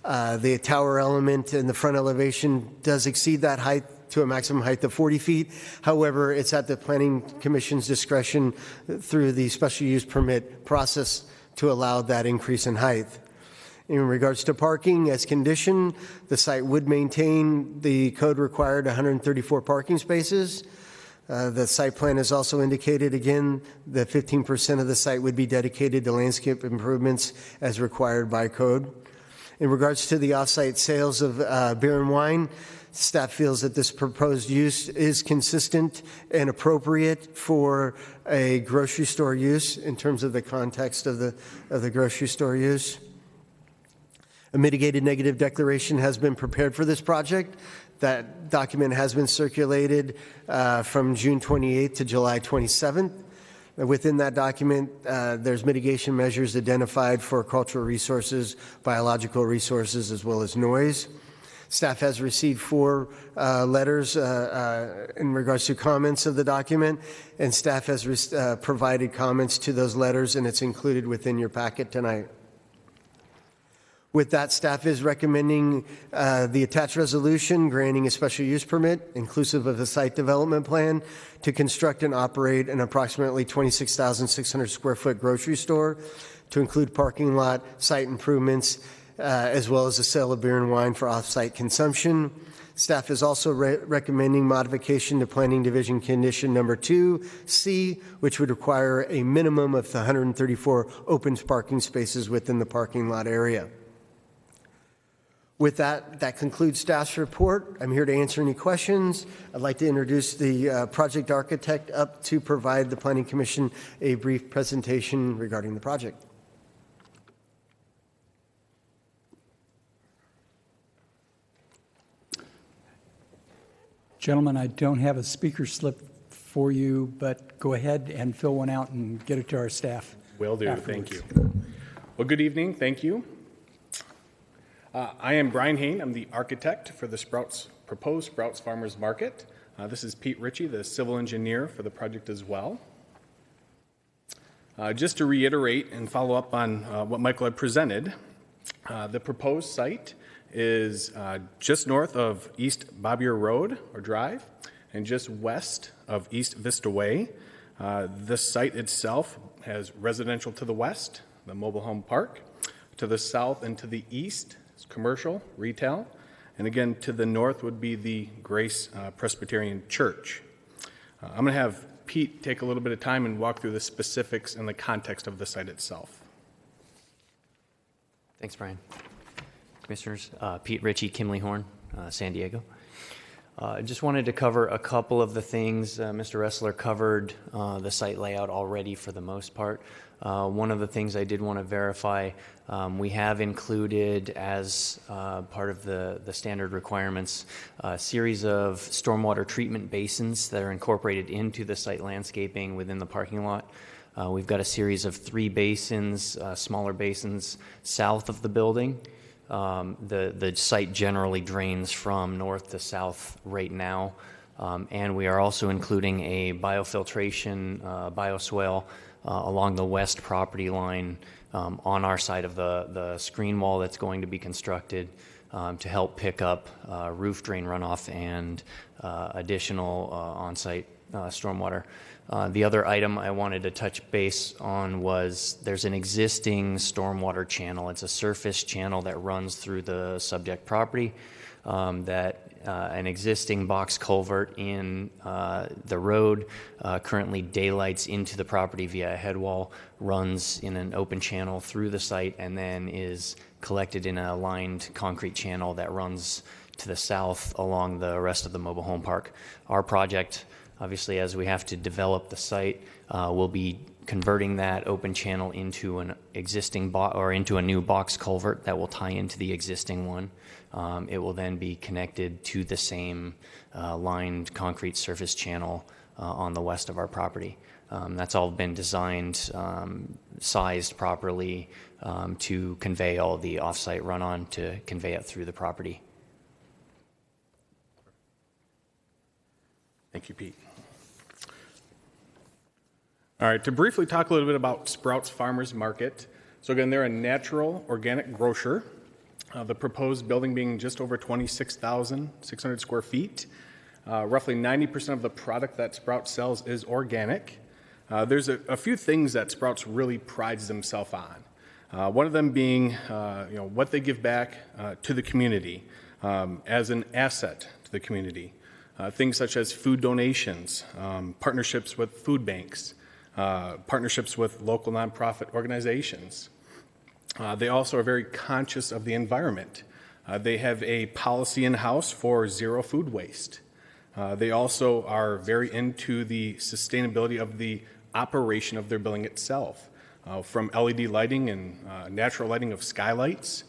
The tower element in the front elevation does exceed that height to a maximum height of 40 feet. However, it's at the Planning Commission's discretion through the special use permit process to allow that increase in height. In regards to parking, as conditioned, the site would maintain the code required 134 parking spaces. The site plan has also indicated, again, that 15% of the site would be dedicated to landscape improvements as required by code. In regards to the off-site sales of beer and wine, staff feels that this proposed use is consistent and appropriate for a grocery store use in terms of the context of the grocery store use. A mitigated negative declaration has been prepared for this project. That document has been circulated from June 28th to July 27th. Within that document, there's mitigation measures identified for cultural resources, biological resources, as well as noise. Staff has received 4 letters in regards to comments of the document, and staff has provided comments to those letters, and it's included within your packet tonight. With that, staff is recommending the attached resolution granting a special use permit, inclusive of the site development plan, to construct and operate an approximately 26,600 square foot grocery store, to include parking lot, site improvements, as well as the sale of beer and wine for off-site consumption. Staff is also recommending modification to Planning Division Condition Number 2C, which would require a minimum of 134 open parking spaces within the parking lot area. With that, that concludes staff's report. I'm here to answer any questions. I'd like to introduce the project architect up to provide the Planning Commission a brief presentation regarding the project. Gentlemen, I don't have a speaker slip for you, but go ahead and fill one out and get it to our staff. Will do. Afterwards. Thank you. Well, good evening. Thank you. I am Brian Hain. I'm the architect for the proposed Sprouts Farmers Market. This is Pete Ritchie, the civil engineer for the project as well. Just to reiterate and follow up on what Michael had presented, the proposed site is just north of East Bobbier Road or Drive and just west of East Vista Way. The site itself has residential to the west, the mobile home park. To the south and to the east is commercial, retail. And again, to the north would be the Grace Presbyterian Church. I'm going to have Pete take a little bit of time and walk through the specifics and the context of the site itself. Thanks, Brian. Commissioners, Pete Ritchie, Kimley Horn, San Diego. I just wanted to cover a couple of the things. Mr. Ressler covered the site layout already for the most part. One of the things I did want to verify, we have included as part of the standard requirements a series of stormwater treatment basins that are incorporated into the site landscaping within the parking lot. We've got a series of 3 basins, smaller basins south of the building. The site generally drains from north to south right now, and we are also including a biofiltration bioswale along the west property line on our side of the screen wall that's going to be constructed to help pick up roof drain runoff and additional on-site stormwater. The other item I wanted to touch base on was there's an existing stormwater channel. It's a surface channel that runs through the subject property that an existing box culvert in the road currently daylights into the property via a head wall, runs in an open channel through the site, and then is collected in a lined concrete channel that runs to the south along the rest of the mobile home park. Our project, obviously, as we have to develop the site, we'll be converting that open channel into an existing into a new box culvert that will tie into the existing one. It will then be connected to the same lined concrete surface channel on the west of our property. That's all been designed, sized properly to convey all the off-site runoff to convey it through the property. Thank you, Pete. All right, to briefly talk a little bit about Sprouts Farmers Market. So again, they're a natural organic grocer. The proposed building being just over 26,600 square feet. Roughly 90% of the product that Sprouts sells is organic. There's a few things that Sprouts really prides themselves on. One of them being what they give back to the community as an asset to the community. Things such as food donations, partnerships with food banks, partnerships with local nonprofit organizations. They also are very conscious of the environment. They have a policy in-house for zero food waste. They also are very into the sustainability of the operation of their building itself, from LED lighting and natural lighting of skylights,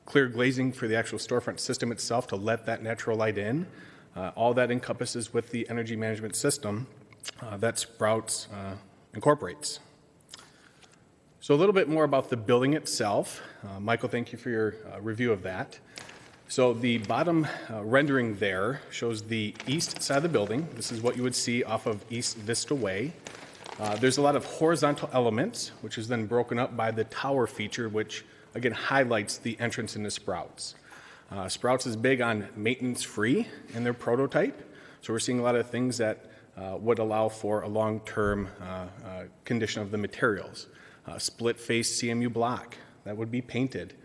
clear glazing for the actual storefront system itself to let that natural light in, All that encompasses with the energy management system that Sprouts incorporates. So a little bit more about the building itself. Michael, thank you for your review of that. So the bottom rendering there shows the east side of the building. This is what you would see off of East Vista Way. There's a lot of horizontal elements, which is then broken up by the tower feature, which again highlights the entrance into Sprouts. Sprouts is big on maintenance-free in their prototype, so we're seeing a lot of things that would allow for a long-term condition of the materials. Split-face CMU block that would be painted,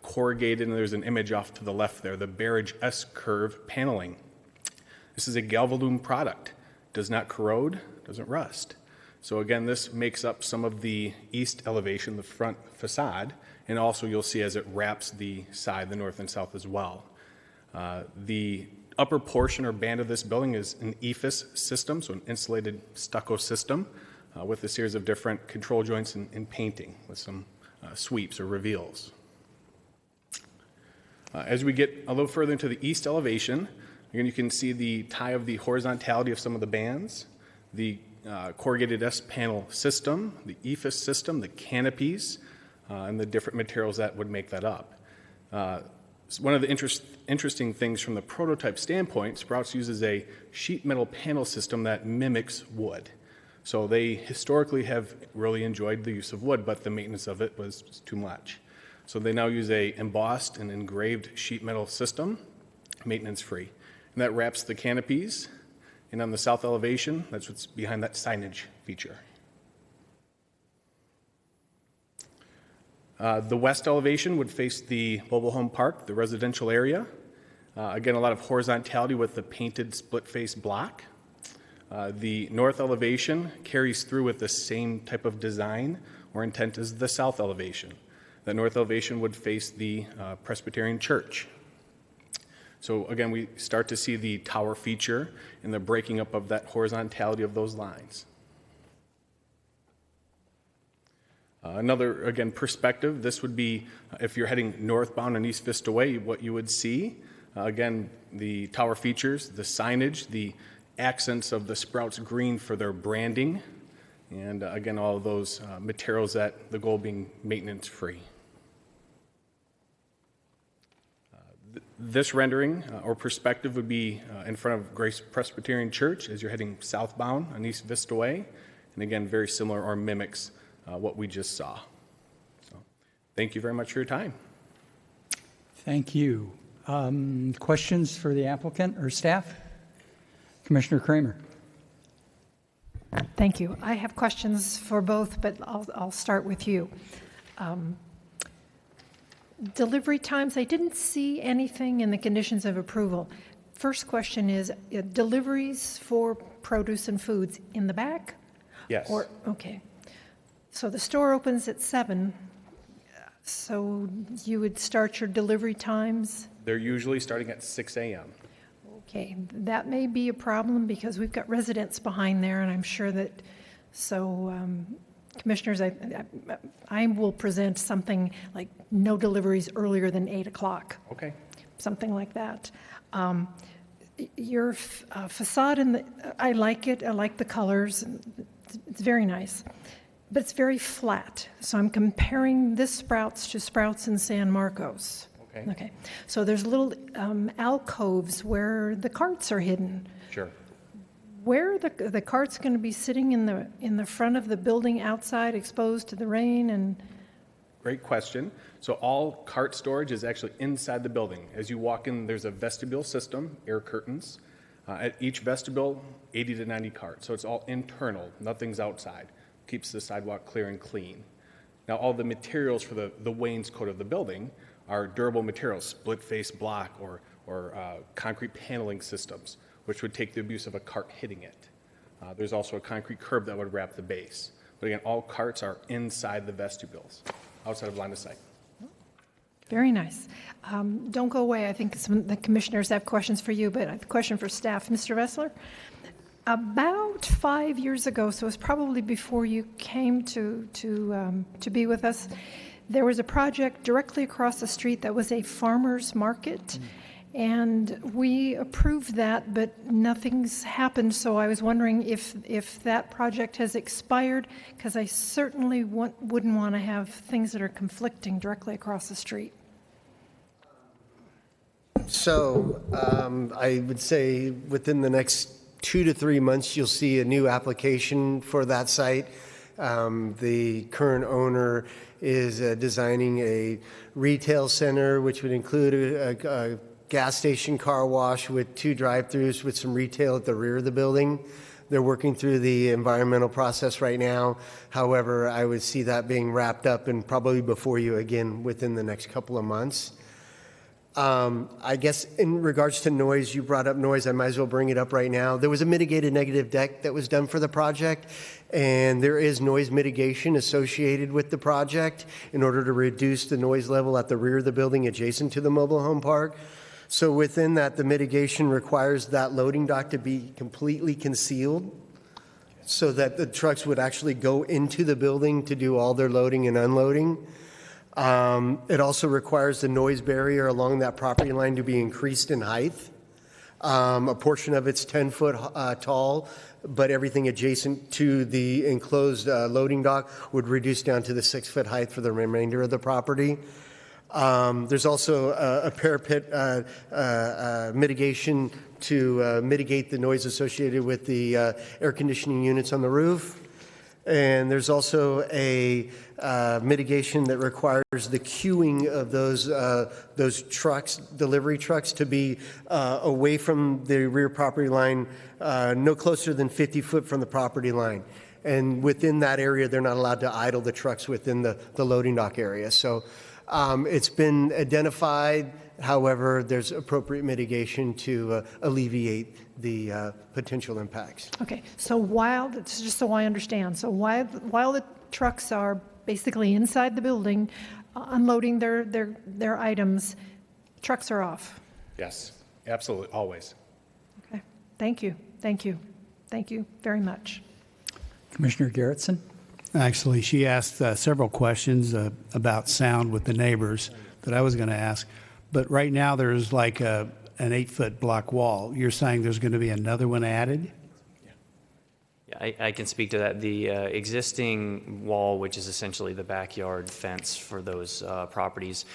corrugated, and there's an image off to the left there, the Barrage S-curve paneling. This is a Galvalume product, does not corrode, doesn't rust. So again, this makes up some of the east elevation, the front facade, and also you'll see as it wraps the side, the north and south as well. The upper portion or band of this building is an EIFS system, so an insulated stucco system with a series of different control joints and painting with some sweeps or reveals. As we get a little further into the east elevation, again, you can see the tie of the horizontality of some of the bands, the corrugated S panel system, the EIFS system, the canopies, and the different materials that would make that up. One of the interesting things from the prototype standpoint, Sprouts uses a sheet metal panel system that mimics wood. So they historically have really enjoyed the use of wood, but the maintenance of it was too much. So they now use a embossed and engraved sheet metal system, maintenance-free. And that wraps the canopies. And on the south elevation, that's what's behind that signage feature. The west elevation would face the mobile home park, the residential area. Again, a lot of horizontality with the painted split-face block. The north elevation carries through with the same type of design or intent as the south elevation. The north elevation would face the Presbyterian Church. So again, we start to see the tower feature and the breaking up of that horizontality of those lines. Another, again, perspective, this would be, if you're heading northbound on East Vista Way, what you would see. Again, the tower features, the signage, the accents of the Sprouts green for their branding, and again, all of those materials that the goal being maintenance-free. This rendering or perspective would be in front of Grace Presbyterian Church as you're heading southbound on East Vista Way, and again, very similar or mimics what we just saw. So, thank you very much for your time. Thank you. Questions for the applicant or staff? Commissioner Kramer. Thank you. I have questions for both, but I'll start with you. Delivery times, I didn't see anything in the conditions of approval. First question is, deliveries for produce and foods in the back? Yes. Or, okay. So the store opens at 7, so you would start your delivery times? They're usually starting at 6 a.m. Okay, that may be a problem because we've got residents behind there, and I'm sure that, so commissioners, I will present something like no deliveries earlier than 8 o'clock. Okay. Something like that. Your facade, I like it, I like the colors, it's very nice, but it's very flat. So I'm comparing this Sprouts to Sprouts in San Marcos. Okay. So there's little alcoves where the carts are hidden. Sure. Where are the carts going to be sitting in the front of the building outside, exposed to the rain and? Great question. So all cart storage is actually inside the building. As you walk in, there's a vestibule system, air curtains. At each vestibule, 80 to 90 carts. So it's all internal. Nothing's outside. Keeps the sidewalk clear and clean. Now all the materials for the wainscot of the building are durable materials, split-face block or concrete paneling systems, which would take the abuse of a cart hitting it. There's also a concrete curb that would wrap the base. But again, all carts are inside the vestibules, outside of line of sight. Very nice. Don't go away. I think some of the commissioners have questions for you, but I have a question for staff. Mr. Ressler, about 5 years ago, so it was probably before you came to be with us, there was a project directly across the street that was a farmer's market, And we approved that, but nothing's happened, so I was wondering if that project has expired, because I certainly wouldn't want to have things that are conflicting directly across the street. So I would say within the next 2 to 3 months, you'll see a new application for that site. The current owner is designing a retail center, which would include a gas station, car wash with 2 drive-throughs with some retail at the rear of the building. They're working through the environmental process right now. However, I would see that being wrapped up and probably before you again within the next couple of months. I guess in regards to noise, you brought up noise, I might as well bring it up right now. There was a mitigated negative deck that was done for the project, and there is noise mitigation associated with the project in order to reduce the noise level at the rear of the building adjacent to the mobile home park. So within that, the mitigation requires that loading dock to be completely concealed so that the trucks would actually go into the building to do all their loading and unloading. It also requires the noise barrier along that property line to be increased in height. A portion of it's 10 foot tall, but everything adjacent to the enclosed loading dock would reduce down to the 6 foot height for the remainder of the property. There's also a parapet mitigation to mitigate the noise associated with the air conditioning units on the roof. And there's also a mitigation that requires the queuing of those trucks, delivery trucks, to be away from the rear property line, no closer than 50 foot from the property line. And within that area, they're not allowed to idle the trucks within the loading dock area. So it's been identified. However, there's appropriate mitigation to alleviate the potential impacts. Okay, so just so I understand, so while the trucks are basically inside the building, unloading their items, trucks are off. Yes, absolutely, always. Okay, thank you very much. Commissioner Garrettson? Actually, she asked several questions about sound with the neighbors that I was going to ask. But right now, there's like an 8-foot block wall. You're saying there's going to be another one added? Yeah, I can speak to that. The existing wall, which is essentially the backyard fence for those properties,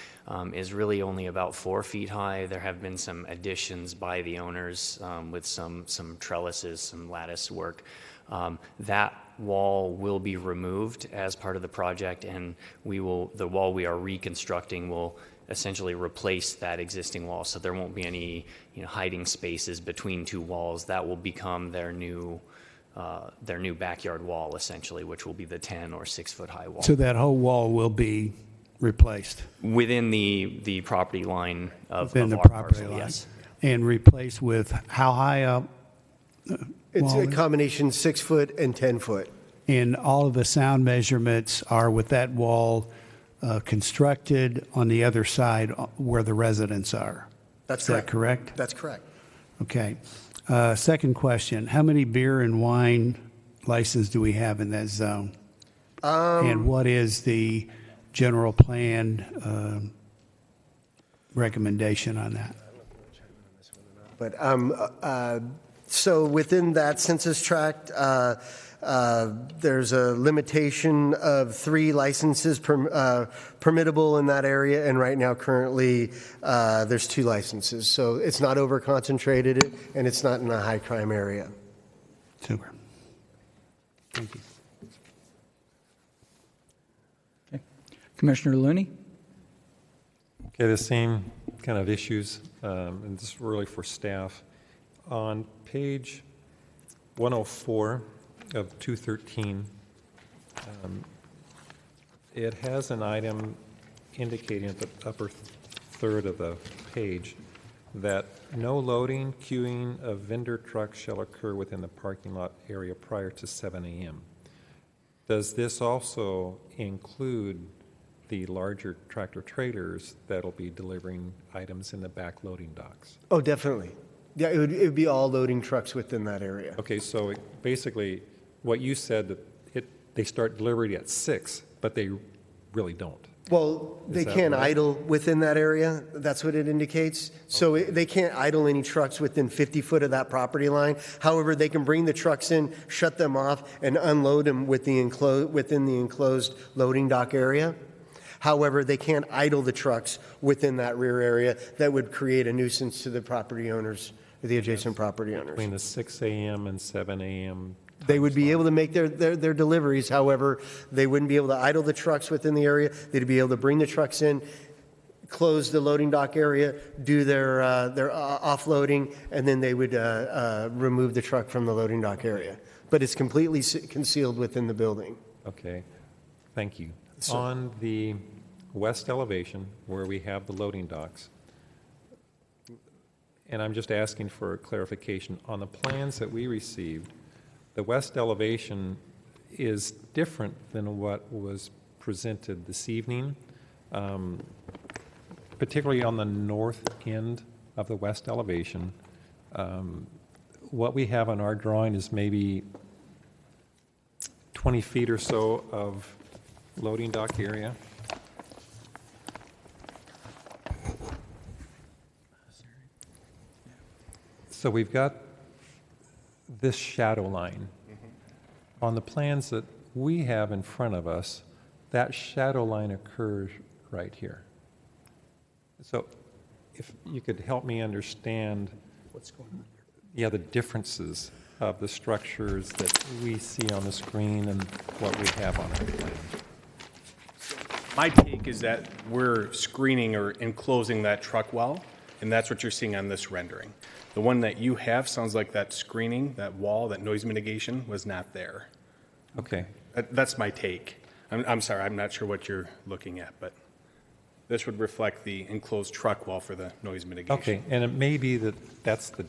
is really only about 4 feet high. There have been some additions by the owners with some trellises, some lattice work. That wall will be removed as part of the project, and the wall we are reconstructing will essentially replace that existing wall. So there won't be any hiding spaces between 2 walls. That will become their new backyard wall, essentially, which will be the 10 or 6 foot high wall. So that whole wall will be replaced? Within the property line of Within the our property parcel, line. yes. And replaced with how high up? It's a combination 6 foot and 10 foot. And all of the sound measurements are with that wall constructed on the other side where the residents are? That's Is that correct? That's correct. Okay. Second question, how many beer and wine licenses do we have in that zone? And what is the general plan recommendation on that? But so within that census tract, there's a limitation of 3 licenses permittable in that area, and right now currently there's 2 licenses. So it's not over concentrated, and it's not in a high crime area. Super. Thank you. Okay. Commissioner Looney? Okay, the same kind of issues, and this is really for staff. On page 104 of 213, it has an item indicating at the upper third of the page that no loading, queuing of vendor trucks shall occur within the parking lot area prior to 7 a.m. Does this also include the larger tractor trailers that'll be delivering items in the back loading docks? Oh, definitely. Yeah, it would be all loading trucks within that area. Okay, so basically, what you said that they start delivery at 6, but they really don't. Well, they Is that can't right? idle within that area. That's what it indicates. So they can't idle any trucks within 50 foot of that property line. However, they can bring the trucks in, shut them off, and unload them within the enclosed loading dock area. However, they can't idle the trucks within that rear area. That would create a nuisance to the property owners, the adjacent property owners. Between the 6 a.m. and 7 a.m. They would be able to make their deliveries. However, they wouldn't be able to idle the trucks within the area. They'd be able to bring the trucks in, close the loading dock area, do their offloading, and then they would remove the truck from the loading dock area. But it's completely concealed within the building. Okay, thank you. So- On the west elevation, where we have the loading docks, and I'm just asking for clarification, on the plans that we received, the west elevation is different than what was presented this evening, particularly on the north end of the west elevation. What we have on our drawing is maybe 20 feet or so of loading dock area. So we've got this shadow line. On the plans that we have in front of us, that shadow line occurs right here. So if you could help me understand What's going on? yeah, the differences of the structures that we see on the screen and what we have on our plan. My take is that we're screening or enclosing that truck well, and that's what you're seeing on this rendering. The one that you have sounds like that screening, that wall, that noise mitigation was not there. Okay. That's my take. I'm sorry, I'm not sure what you're looking at, but this would reflect the enclosed truck wall for the noise mitigation. Okay, and it may be that that's the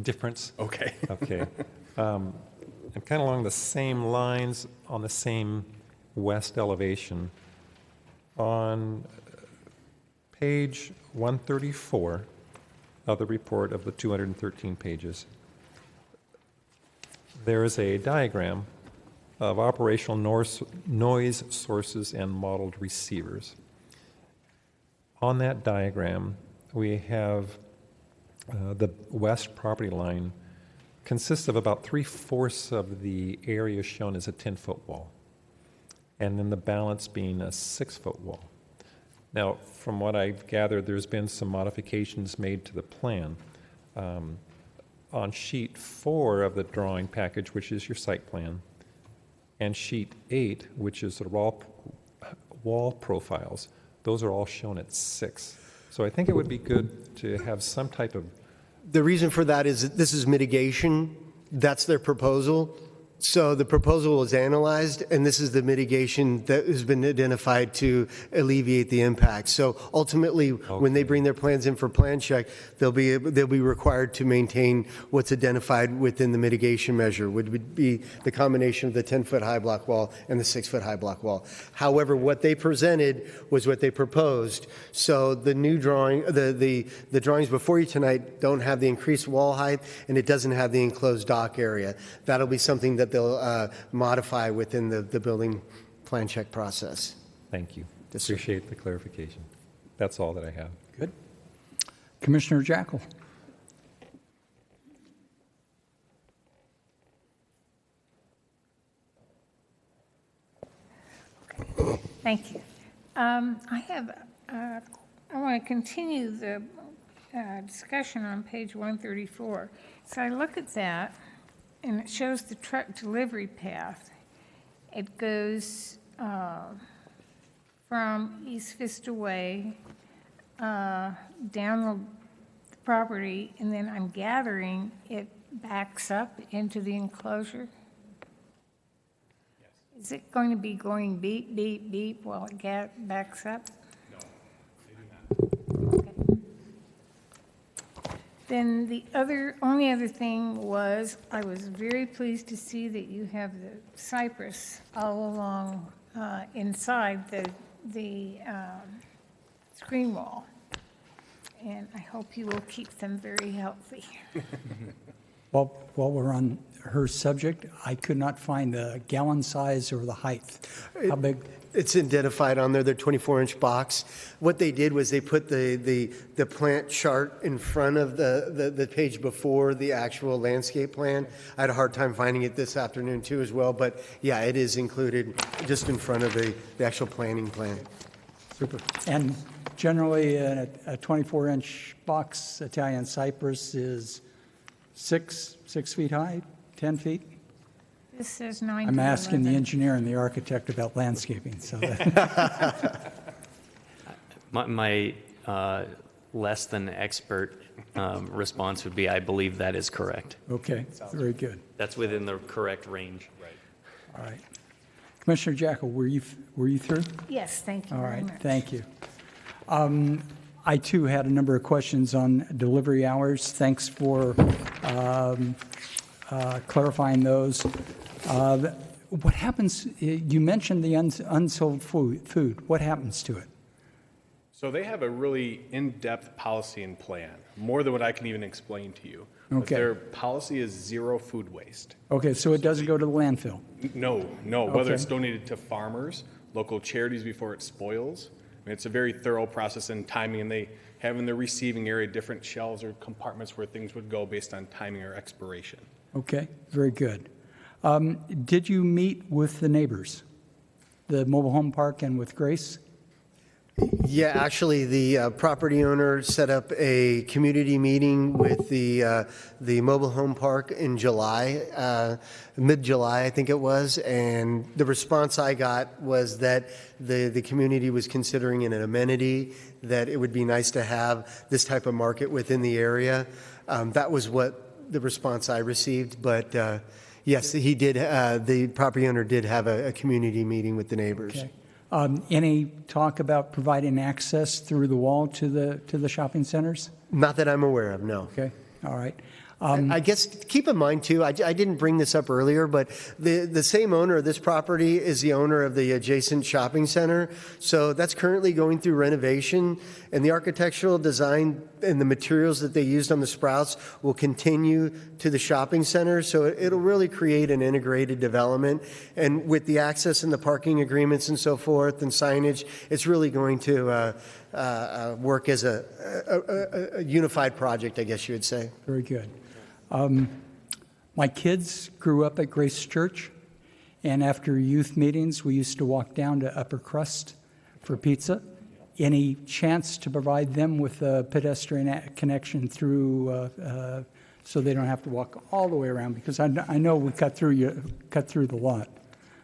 difference. Okay. Okay. And kind of along the same lines, on the same west elevation, on page 134 of the report of the 213 pages, there is a diagram of operational noise sources and modeled receivers. On that diagram, we have the west property line consists of about 3/4 of the area shown as a 10-foot wall, and then the balance being a 6-foot wall. Now, from what I've gathered, there's been some modifications made to the plan. On sheet 4 of the drawing package, which is your site plan, and sheet 8, which is the wall profiles, those are all shown at 6. So I think it would be good to have some type of... The reason for that is that this is mitigation. That's their proposal. So the proposal was analyzed, and this is the mitigation that has been identified to alleviate the impact. So ultimately, when they bring their plans in for plan check, they'll be required to maintain what's identified within the mitigation measure, would be the combination of the 10-foot high block wall and the 6-foot high block wall. However, what they presented was what they proposed. So the new drawing, the drawings before you tonight don't have the increased wall height, and it doesn't have the enclosed dock area. That'll be something that they'll modify within the building plan check process. Thank you. Appreciate the clarification. That's all that I have. Good. Commissioner Jackal. Thank you. I want to continue the discussion on page 134. So I look at that, and it shows the truck delivery path. It goes from East Vista Way down the property, and then I'm gathering it backs up into the enclosure. Is it going to be going beep, beep, beep while it backs up? No, they do not. Okay. Then the only other thing was, I was very pleased to see that you have the cypress all along inside the screen wall. And I hope you will keep them very healthy. While we're on her subject, I could not find the gallon size or the height. How big? It's identified on there, the 24-inch box. What they did was they put the plant chart in front of the page before the actual landscape plan. I had a hard time finding it this afternoon too as well, but yeah, it is included just in front of the actual planning plan. Super. And generally, a 24-inch box Italian cypress is 6 feet high, 10 feet? This says 9 I'm to asking 11. the engineer and the architect about landscaping, so. My less than expert response would be, I believe that is correct. Okay, very good. That's within the correct range. All right. Commissioner Jackal, were you through? Yes, thank you All very right, much. thank you. I too had a number of questions on delivery hours. Thanks for clarifying those. What happens, you mentioned the unsold food. What happens to it? So they have a really in-depth policy and plan, more than what I can even explain to you. But Okay. their policy is zero food waste. Okay, so it doesn't go to the landfill? No, whether Okay. it's donated to farmers, local charities before it spoils. I mean, it's a very thorough process and timing, and they have in their receiving area different shelves or compartments where things would go based on timing or expiration. Okay, very good. Did you meet with the neighbors, the mobile home park and with Grace? Yeah, actually, the property owner set up a community meeting with the mobile home park in July, mid-July, I think it was, and the response I got was that the community was considering an amenity, that it would be nice to have this type of market within the area. That was what the response I received, but yes, he did. The property owner did have a community meeting with the neighbors. Okay. Any talk about providing access through the wall to the shopping centers? Not that I'm aware of, no. Okay, all right. I guess keep in mind too, I didn't bring this up earlier, but the same owner of this property is the owner of the adjacent shopping center. So that's currently going through renovation, and the architectural design and the materials that they used on the Sprouts will continue to the shopping center. So it'll really create an integrated development. And with the access and the parking agreements and so forth and signage, it's really going to work as a unified project, I guess you would say. Very good. My kids grew up at Grace Church, and after youth meetings, we used to walk down to Upper Crust for pizza. Any chance to provide them with a pedestrian connection through, so they don't have to walk all the way around? Because I know we cut through the lot.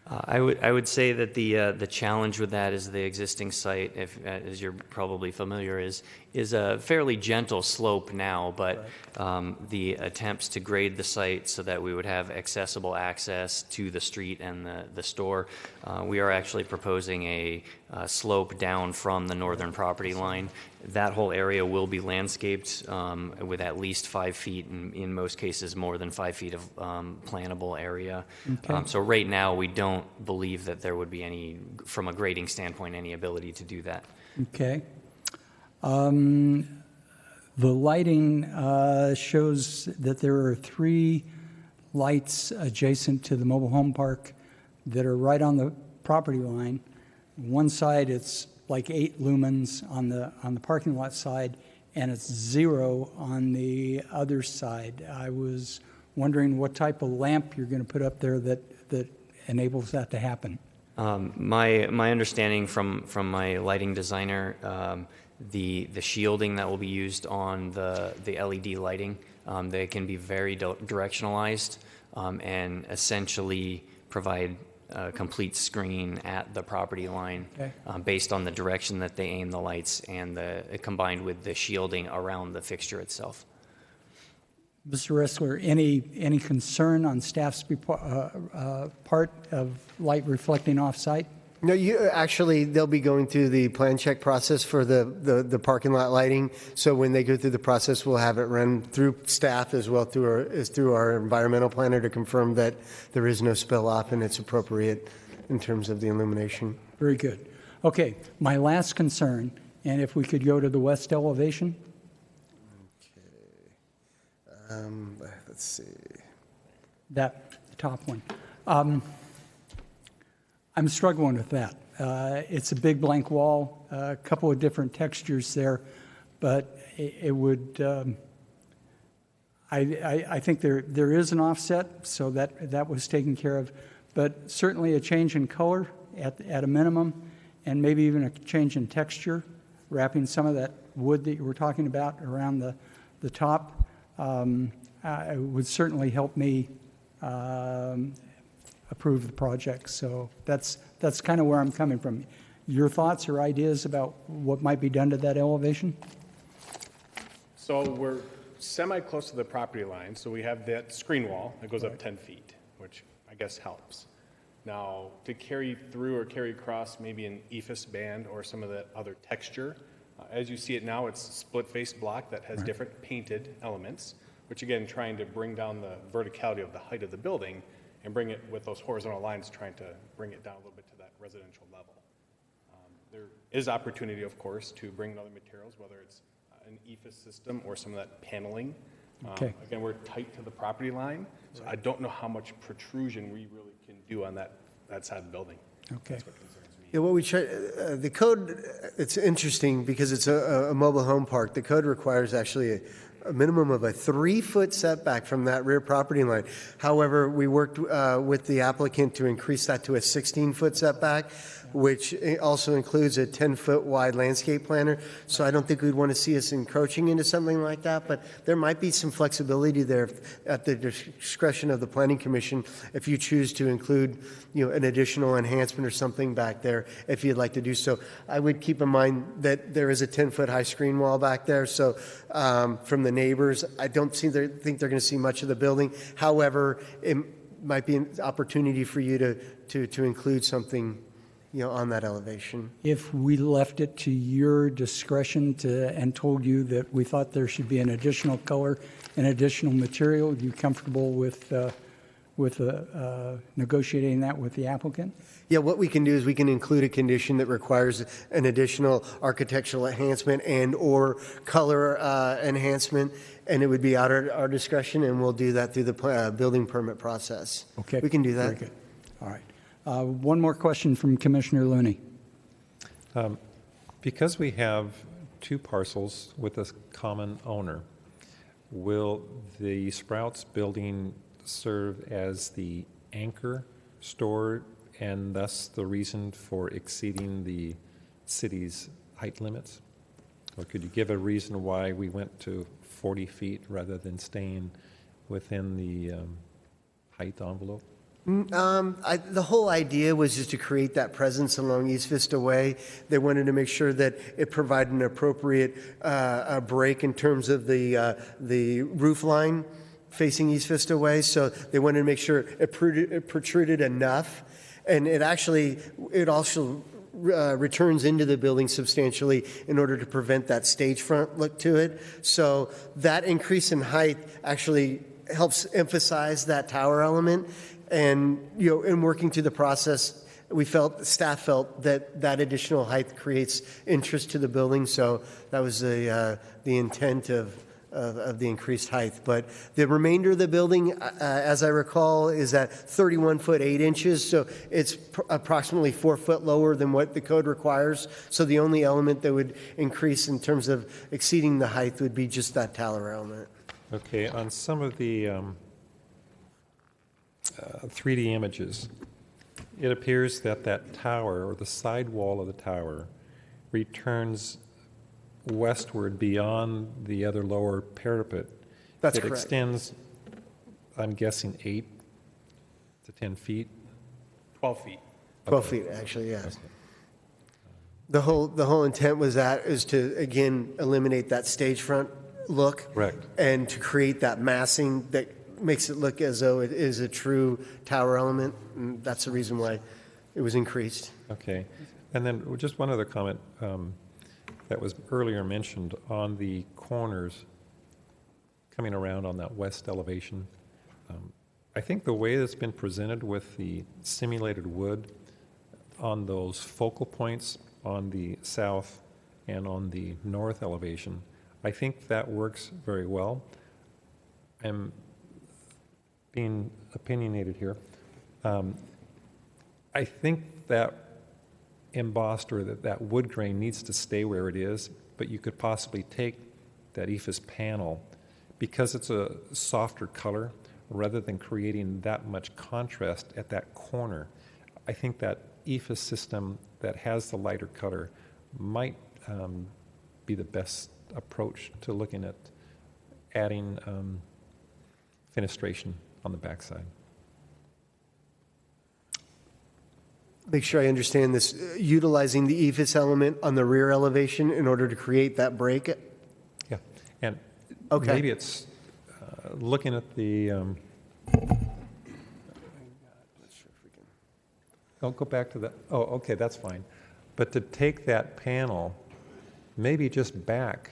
I would say that the challenge with that is the existing site, as you're probably familiar, is a fairly gentle slope now, but the attempts to grade the site so that we would have accessible access to the street and the store, we are actually proposing a slope down from the northern property line. That whole area will be landscaped with at least 5 feet, and in most cases more than 5 feet of plantable area. Okay. So right now, we don't believe that there would be any, from a grading standpoint, any ability to do that. Okay. The lighting shows that there are 3 lights adjacent to the mobile home park that are right on the property line. One side, it's like 8 lumens on the parking lot side, and it's 0 on the other side. I was wondering what type of lamp you're going to put up there that enables that to happen. My understanding from my lighting designer, the shielding that will be used on the LED lighting, they can be very directionalized and essentially provide a complete screen at the property line. Okay. Based on the direction that they aim the lights and combined with the shielding around the fixture itself. Mr. Ressler, any concern on staff's part of light reflecting off-site? No, they'll be going through the plan check process for the parking lot lighting. So when they go through the process, we'll have it run through staff as well through our environmental planner to confirm that there is no spill off and it's appropriate in terms of the illumination. Very good. Okay, my last concern, and if we could go to the west elevation. Let's see. That top one. I'm struggling with that. It's a big blank wall, a couple of different textures there, but it would, I think there is an offset, so that was taken care of, but certainly a change in color at a minimum, and maybe even a change in texture, wrapping some of that wood that you were talking about around the top, would certainly help me approve the project. So that's kind of where I'm coming from. Your thoughts or ideas about what might be done to that elevation? So we're semi-close to the property line, so we have that screen wall that goes up 10 feet, which I guess helps. Now, to carry through or carry across maybe an ephes band or some of that other texture, as you see it now, it's split-faced block that has different painted elements, which again, trying to bring down the verticality of the height of the building and bring it with those horizontal lines, trying to bring it down a little bit to that residential level. There is opportunity, of course, to bring in other materials, whether it's an ephes system or some of that paneling. Okay. Again, we're tight to the property line, so I don't know how much protrusion we really can do on that side of the building. Okay. That's what concerns me. Yeah, what we try, the code, it's interesting because it's a mobile home park. The code requires actually a minimum of a 3-foot setback from that rear property line. However, we worked with the applicant to increase that to a 16-foot setback, which also includes a 10-foot wide landscape planter. So I don't think we'd want to see us encroaching into something like that, but there might be some flexibility there at the discretion of the Planning Commission if you choose to include, an additional enhancement or something back there if you'd like to do so. I would keep in mind that there is a 10-foot high screen wall back there, so from the neighbors, I don't think they're going to see much of the building. However, it might be an opportunity for you to include something on that elevation. If we left it to your discretion and told you that we thought there should be an additional color and additional material, are you comfortable with negotiating that with the applicant? Yeah, what we can do is we can include a condition that requires an additional architectural enhancement and or color enhancement, and it would be at our discretion, and we'll do that through the building permit process. Okay. We can do that. Very good. All right. One more question from Commissioner Looney. Because we have two parcels with a common owner, will the Sprouts building serve as the anchor store and thus the reason for exceeding the city's height limits? Or could you give a reason why we went to 40 feet rather than staying within the height envelope? The whole idea was just to create that presence along East Vista Way. They wanted to make sure that it provided an appropriate break in terms of the roof line facing East Vista Way. So they wanted to make sure it protruded enough, and it also returns into the building substantially in order to prevent that stage front look to it. So that increase in height actually helps emphasize that tower element. And, in working through the process, staff felt that additional height creates interest to the building. So that was the intent of the increased height. But the remainder of the building, as I recall, is at 31 foot 8 inches. So it's approximately 4 foot lower than what the code requires. So the only element that would increase in terms of exceeding the height would be just that tower element. Okay, on some of the 3D images, it appears that tower or the side wall of the tower returns westward beyond the other lower parapet. That's it correct. Extends, I'm guessing, 8 to 10 feet? 12 feet. 12 feet, actually, yes. The whole intent is to, again, eliminate that stage front look. Correct. And to create that massing that makes it look as though it is a true tower element. And that's the reason why it was increased. Okay. And then just one other comment that was earlier mentioned on the corners coming around on that west elevation. I think the way that's been presented with the simulated wood on those focal points on the south and on the north elevation, I think that works very well. am being opinionated here. I think that embossed or that wood grain needs to stay where it is, but you could possibly take that EIFS panel, because it's a softer color, rather than creating that much contrast at that corner. I think that EIFS system that has the lighter color might be the best approach to looking at adding fenestration on the backside. Make sure I understand this. Utilizing the EIFS element on the rear elevation in order to create that break? Yeah, and okay. Maybe it's looking at the... Don't go back to that. Oh, okay, that's fine. But to take that panel, maybe just back.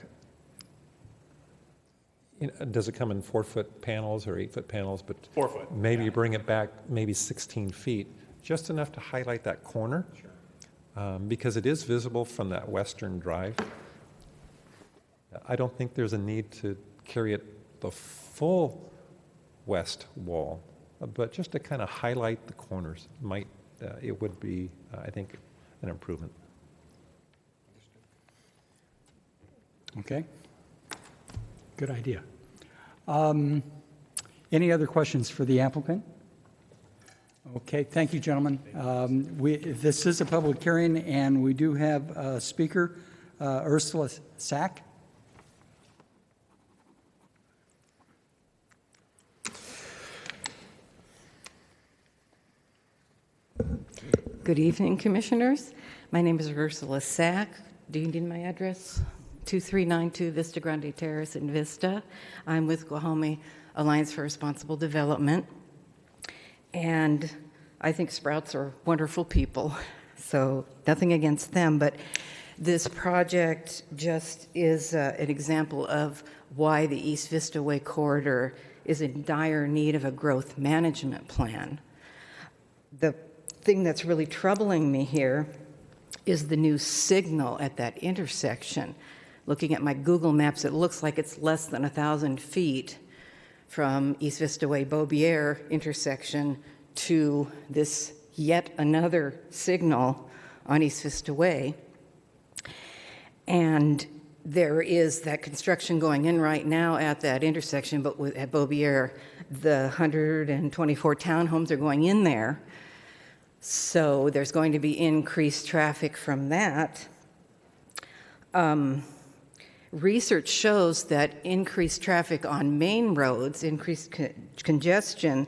Does it come in 4-foot panels or 8-foot panels? But 4 foot. Maybe you bring it back maybe 16 feet, just enough to highlight that corner, because it is visible from that western drive. I don't think there's a need to carry it the full west wall, but just to kind of highlight the corners it would be, I think, an improvement. Okay. Good idea. Any other questions for the applicant? Okay, thank you, gentlemen. This is a public hearing, and we do have a speaker, Ursula Sack. Good evening, Commissioners. My name is Ursula Sack. Do you need my address? 2392 Vista Grande Terrace in Vista. I'm with Guajome Alliance for Responsible Development. And I think Sprouts are wonderful people, so nothing against them. But this project just is an example of why the East Vista Way corridor is in dire need of a growth management plan. The thing that's really troubling me here is the new signal at that intersection. Looking at my Google Maps, it looks like it's less than 1,000 feet from East Vista Way Beaubier intersection to this yet another signal on East Vista Way. And there is that construction going in right now at that intersection, but at Beaubier, the 124 townhomes are going in there. So there's going to be increased traffic from that. Research shows that increased traffic on main roads, increased congestion,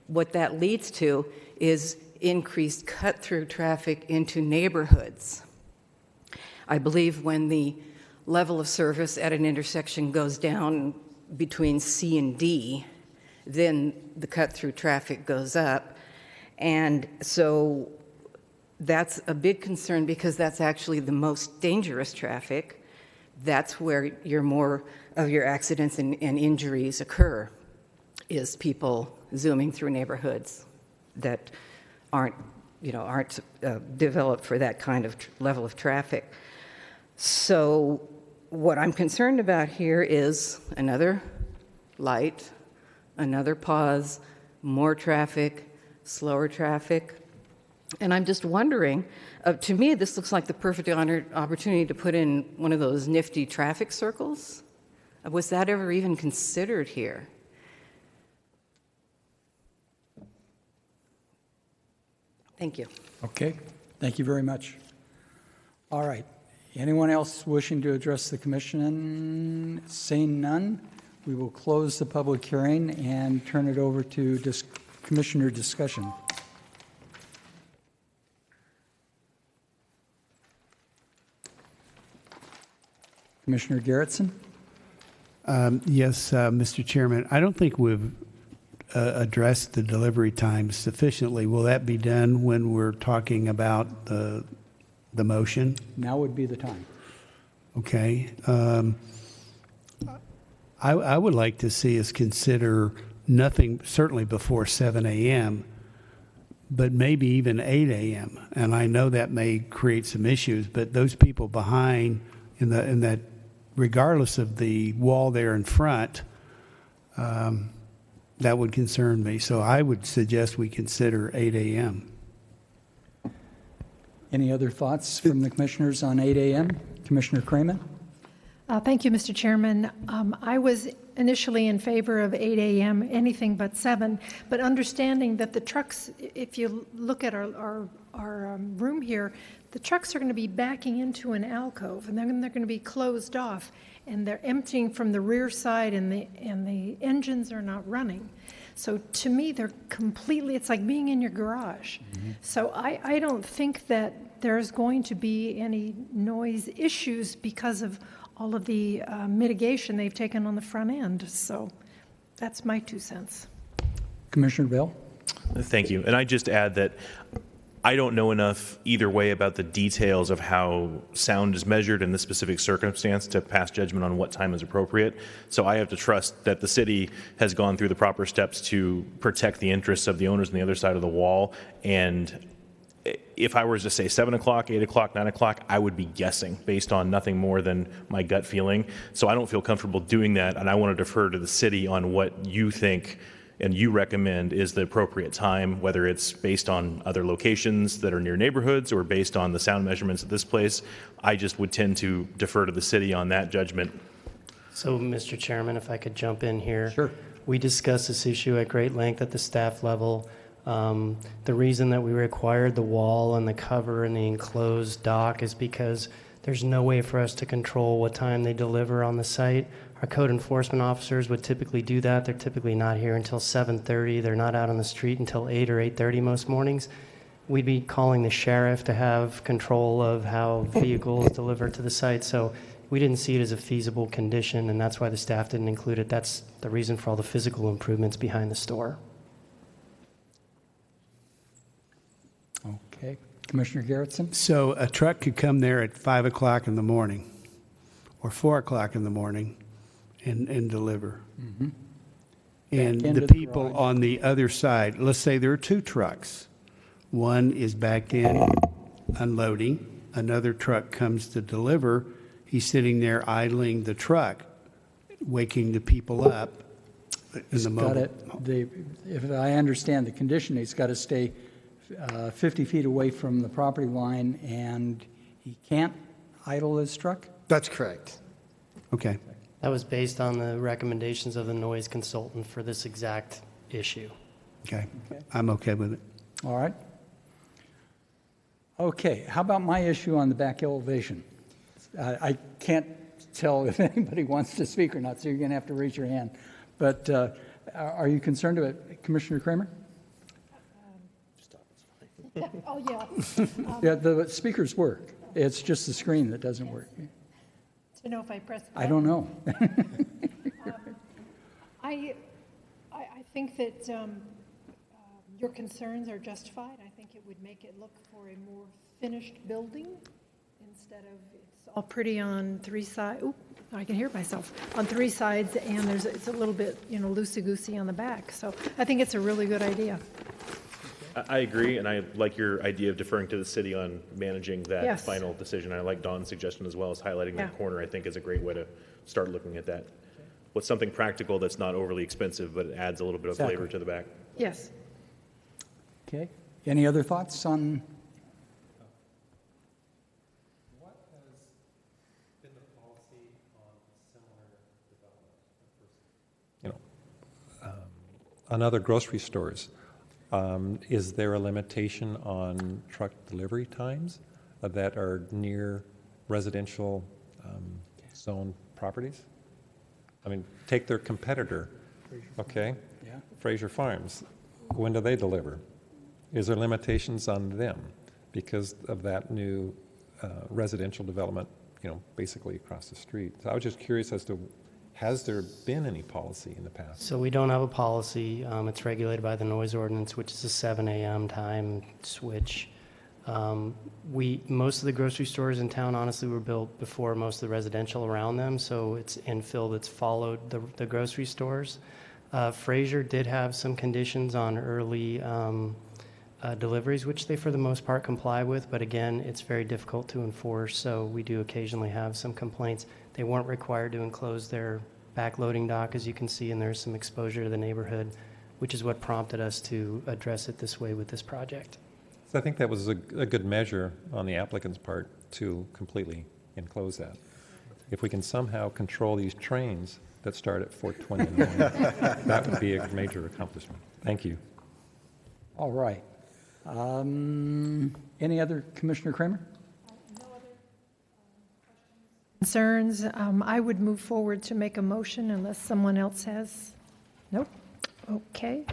what that leads to is increased cut-through traffic into neighborhoods. I believe when the level of service at an intersection goes down between C and D, then the cut-through traffic goes up. And so that's a big concern because that's actually the most dangerous traffic. That's where more of your accidents and injuries occur, is people zooming through neighborhoods that aren't developed for that kind of level of traffic. So what I'm concerned about here is another light, another pause, more traffic, slower traffic. And I'm just wondering, to me, this looks like the perfect opportunity to put in one of those nifty traffic circles. Was that ever even considered here? Thank you. Okay, thank you very much. All right, anyone else wishing to address the commission? Seeing none, we will close the public hearing and turn it over to commissioner discussion. Commissioner Garrettson? Yes, Mr. Chairman. I don't think we've addressed the delivery time sufficiently. Will that be done when we're talking about the motion? Now would be the time. Okay. I would like to see us consider nothing, certainly before 7 a.m., but maybe even 8 a.m. And I know that may create some issues, but those people behind in that, regardless of the wall there in front, that would concern me. So I would suggest we consider 8 a.m. Any other thoughts from the commissioners on 8 a.m.? Commissioner Kramer? Thank you, Mr. Chairman. I was initially in favor of 8 a.m., anything but 7, but understanding that the trucks, if you look at our room here, the trucks are going to be backing into an alcove, and then they're going to be closed off, and they're emptying from the rear side, and the engines are not running. So to me, they're completely, it's like being in your garage. So I don't think that there's going to be any noise issues because of all of the mitigation they've taken on the front end. So that's my 2 cents. Commissioner Bell? Thank you. And I just add that I don't know enough either way about the details of how sound is measured in this specific circumstance to pass judgment on what time is appropriate. So I have to trust that the city has gone through the proper steps to protect the interests of the owners on the other side of the wall. And if I were to say 7 o'clock, 8 o'clock, 9 o'clock, I would be guessing based on nothing more than my gut feeling. So I don't feel comfortable doing that, and I want to defer to the city on what you think and you recommend is the appropriate time, whether it's based on other locations that are near neighborhoods or based on the sound measurements at this place. I just would tend to defer to the city on that judgment. So, Mr. Chairman, if I could jump in here. Sure. We discussed this issue at great length at the staff level. The reason that we required the wall and the cover and the enclosed dock is because there's no way for us to control what time they deliver on the site. Our code enforcement officers would typically do that. They're typically not here until 7:30. They're not out on the street until 8 or 8:30 most mornings. We'd be calling the sheriff to have control of how vehicles deliver to the site. So we didn't see it as a feasible condition, and that's why the staff didn't include it. That's the reason for all the physical improvements behind the store. Okay. Commissioner Garrettson? So a truck could come there at 5 o'clock in the morning or 4 o'clock in the morning and deliver. Mm-hmm. And Back into the the people garage. on the other side, let's say there are 2 trucks. One is backed in unloading. Another truck comes to deliver. He's sitting there idling the truck, waking the people up in the mobile. If I understand the condition, he's got to stay 50 feet away from the property line, and he can't idle his truck? That's correct. Okay. That was based on the recommendations of the noise consultant for this exact issue. Okay. I'm okay with it. All right. Okay, how about my issue on the back elevation? I can't tell if anybody wants to speak or not, so you're going to have to raise your hand. But are you concerned about it, Commissioner Kramer? Oh, yeah. Yeah, the speakers work. It's just the screen that doesn't work. To know if I press the I don't know. I think that your concerns are justified. I think it would make it look for a more finished building instead of it's all pretty on 3 sides. Oop, I can hear myself. On 3 sides, and it's a little bit, loosey-goosey on the back. So I think it's a really good idea. I agree, and I like your idea of deferring to the city on managing that Yes. final decision. I like Dawn's suggestion as well as highlighting that corner. I think is a great way to start looking at that. What's something practical that's not overly expensive, but it adds a little bit of flavor to the back. Yes. Okay. Any other thoughts on? What has been the policy on similar development? On other grocery stores, is there a limitation on truck delivery times that are near residential zone properties? I mean, take their competitor, okay? Yeah. Fraser Farms. When do they deliver? Is there limitations on them because of that new residential development, basically across the street? So I was just curious as to, has there been any policy in the past? So we don't have a policy. It's regulated by the noise ordinance, which is a 7 a.m. time switch. Most of the grocery stores in town, honestly, were built before most of the residential around them, so it's infill that's followed the grocery stores. Fraser did have some conditions on early deliveries, which they for the most part comply with, but again, it's very difficult to enforce, so we do occasionally have some complaints. They weren't required to enclose their backloading dock, as you can see, and there's some exposure to the neighborhood, which is what prompted us to address it this way with this project. So I think that was a good measure on the applicant's part to completely enclose that. If we can somehow control these trains that start at 4:20 in the morning, that would be a major accomplishment. Thank you. All right. Any other, Commissioner Kramer? Concerns, I would move forward to make a motion unless someone else has. Nope. Okay.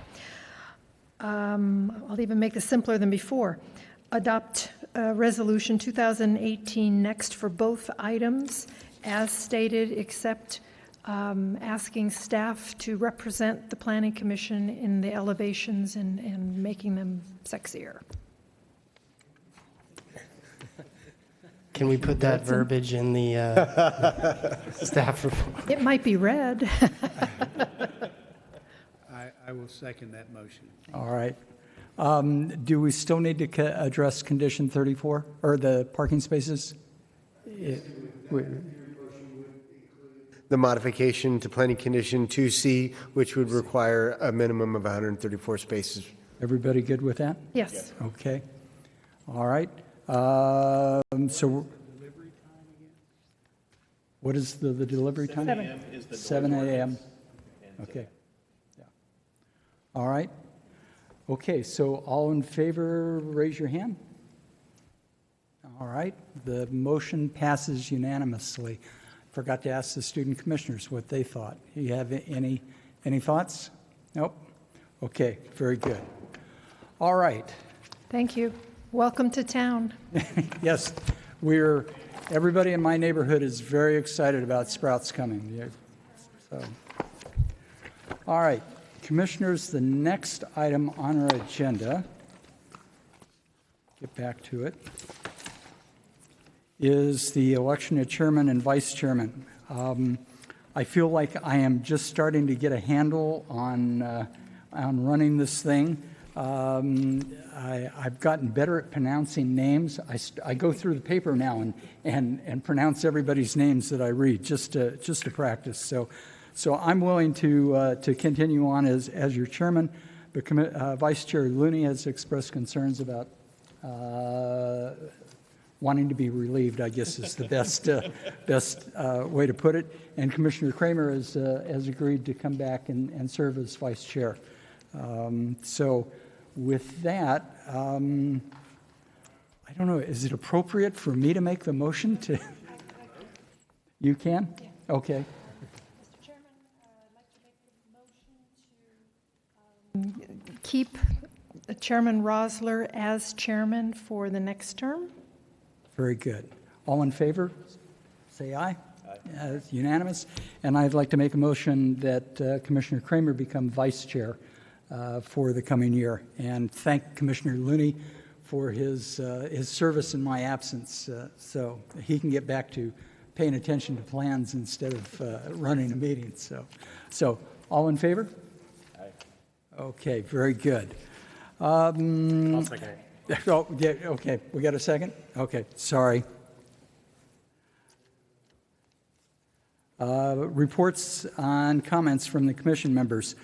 I'll even make this simpler than before. Adopt Resolution 2018 next for both items as stated, except asking staff to represent the Planning Commission in the elevations and making them sexier. Can we put that verbiage in the staff report? It might be red. I will second that motion. All right. Do we still need to address condition 34, or the parking spaces? The modification to planning condition 2C, which would require a minimum of 134 spaces. Everybody good with that? Yes. Okay. All right. So what is the delivery time? 7 a.m. is the 7 a.m. Okay. Yeah. All right. Okay, so all in favor, raise your hand. All right. The motion passes unanimously. Forgot to ask the student commissioners what they thought. You have any thoughts? Nope. Okay, very good. All right. Thank you. Welcome to town. Yes, everybody in my neighborhood is very excited about Sprouts coming. Yeah, so, all right, commissioners, the next item on our agenda, get back to it, is the election of chairman and vice chairman. I feel like I am just starting to get a handle on running this thing. I've gotten better at pronouncing names. I go through the paper now and pronounce everybody's names that I read just to practice. So I'm willing to continue on as your chairman. But Vice Chair Looney has expressed concerns about wanting to be relieved, I guess is the best way to put it. And Commissioner Kramer has agreed to come back and serve as vice chair. So with that, I don't know, is it appropriate for me to make the motion to? You can? Yeah. Okay. Mr. Chairman, I'd like to make the motion to keep Chairman Rosler as chairman for the next term. Very good. All in favor? Say aye. It's unanimous. And I'd like to make a motion that Commissioner Kramer become vice chair for the coming year, and thank Commissioner Looney for his service in my absence, so he can get back to paying attention to plans instead of running a meeting. So all in favor? Aye. Okay, very good. I'll second it. Oh, yeah, okay, we got a second? Okay, sorry. Reports on comments from the commission members.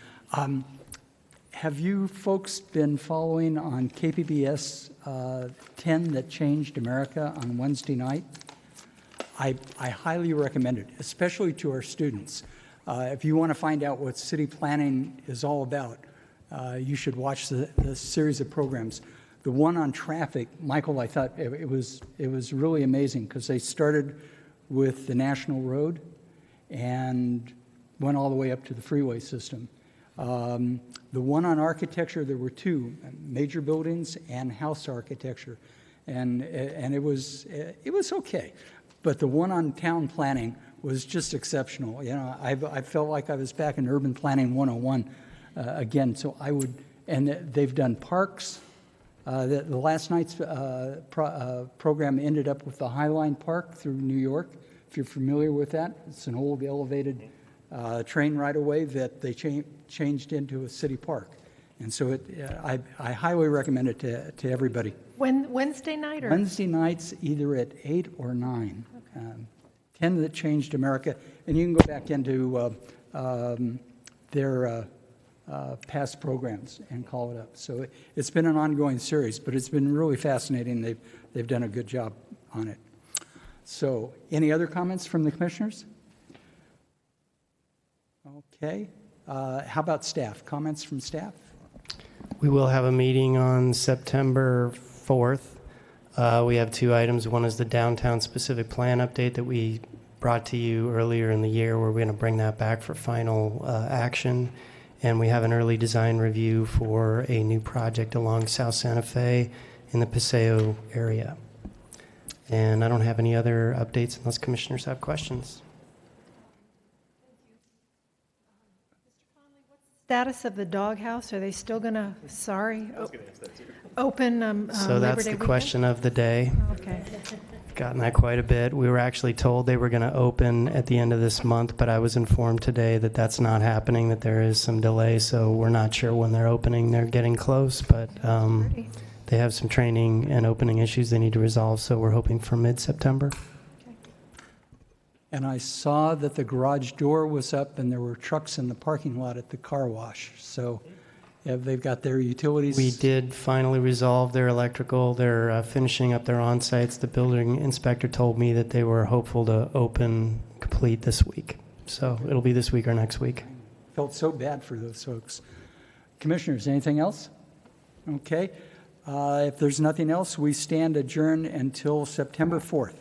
Have you folks been following on KPBS 10 that changed America on Wednesday night? I highly recommend it, especially to our students. If you want to find out what city planning is all about, you should watch the series of programs. The one on traffic, Michael, I thought it was really amazing because they started with the National Road and went all the way up to the freeway system. The one on architecture, there were two, major buildings and house architecture, and it was okay. But the one on town planning was just exceptional. You know, I felt like I was back in Urban Planning 101 again. So I would, and they've done parks. The last night's program ended up with the Highline Park through New York. If you're familiar with that, it's an old elevated train right away that they changed into a city park. And so I highly recommend it to everybody. Wednesday night or? Wednesday nights, either at 8 or 9. 10 that changed America. And you can go back into their past programs and call it up. So it's been an ongoing series, but it's been really fascinating. They've done a good job on it. So any other comments from the commissioners? Okay. How about staff? Comments from staff? We will have a meeting on September 4th. We have two items. One is the downtown specific plan update that we brought to you earlier in the year. We're going to bring that back for final action. And we have an early design review for a new project along South Santa Fe in the Paseo area. And I don't have any other updates unless commissioners have questions. Status of the doghouse, are they still going to, open So that's the question of the day. Okay. Gotten that quite a bit. We were actually told they were going to open at the end of this month, but I was informed today that that's not happening, that there is some delay, so we're not sure when they're opening. They're getting close, but they have some training and opening issues they need to resolve, so we're hoping for mid-September. And I saw that the garage door was up and there were trucks in the parking lot at the car wash. So they've got their utilities. We did finally resolve their electrical. They're finishing up their on-sites. The building inspector told me that they were hopeful to open complete this week. So it'll be this week or next week. Felt so bad for those folks. Commissioners, anything else? Okay. If there's nothing else, we stand adjourned until September 4th.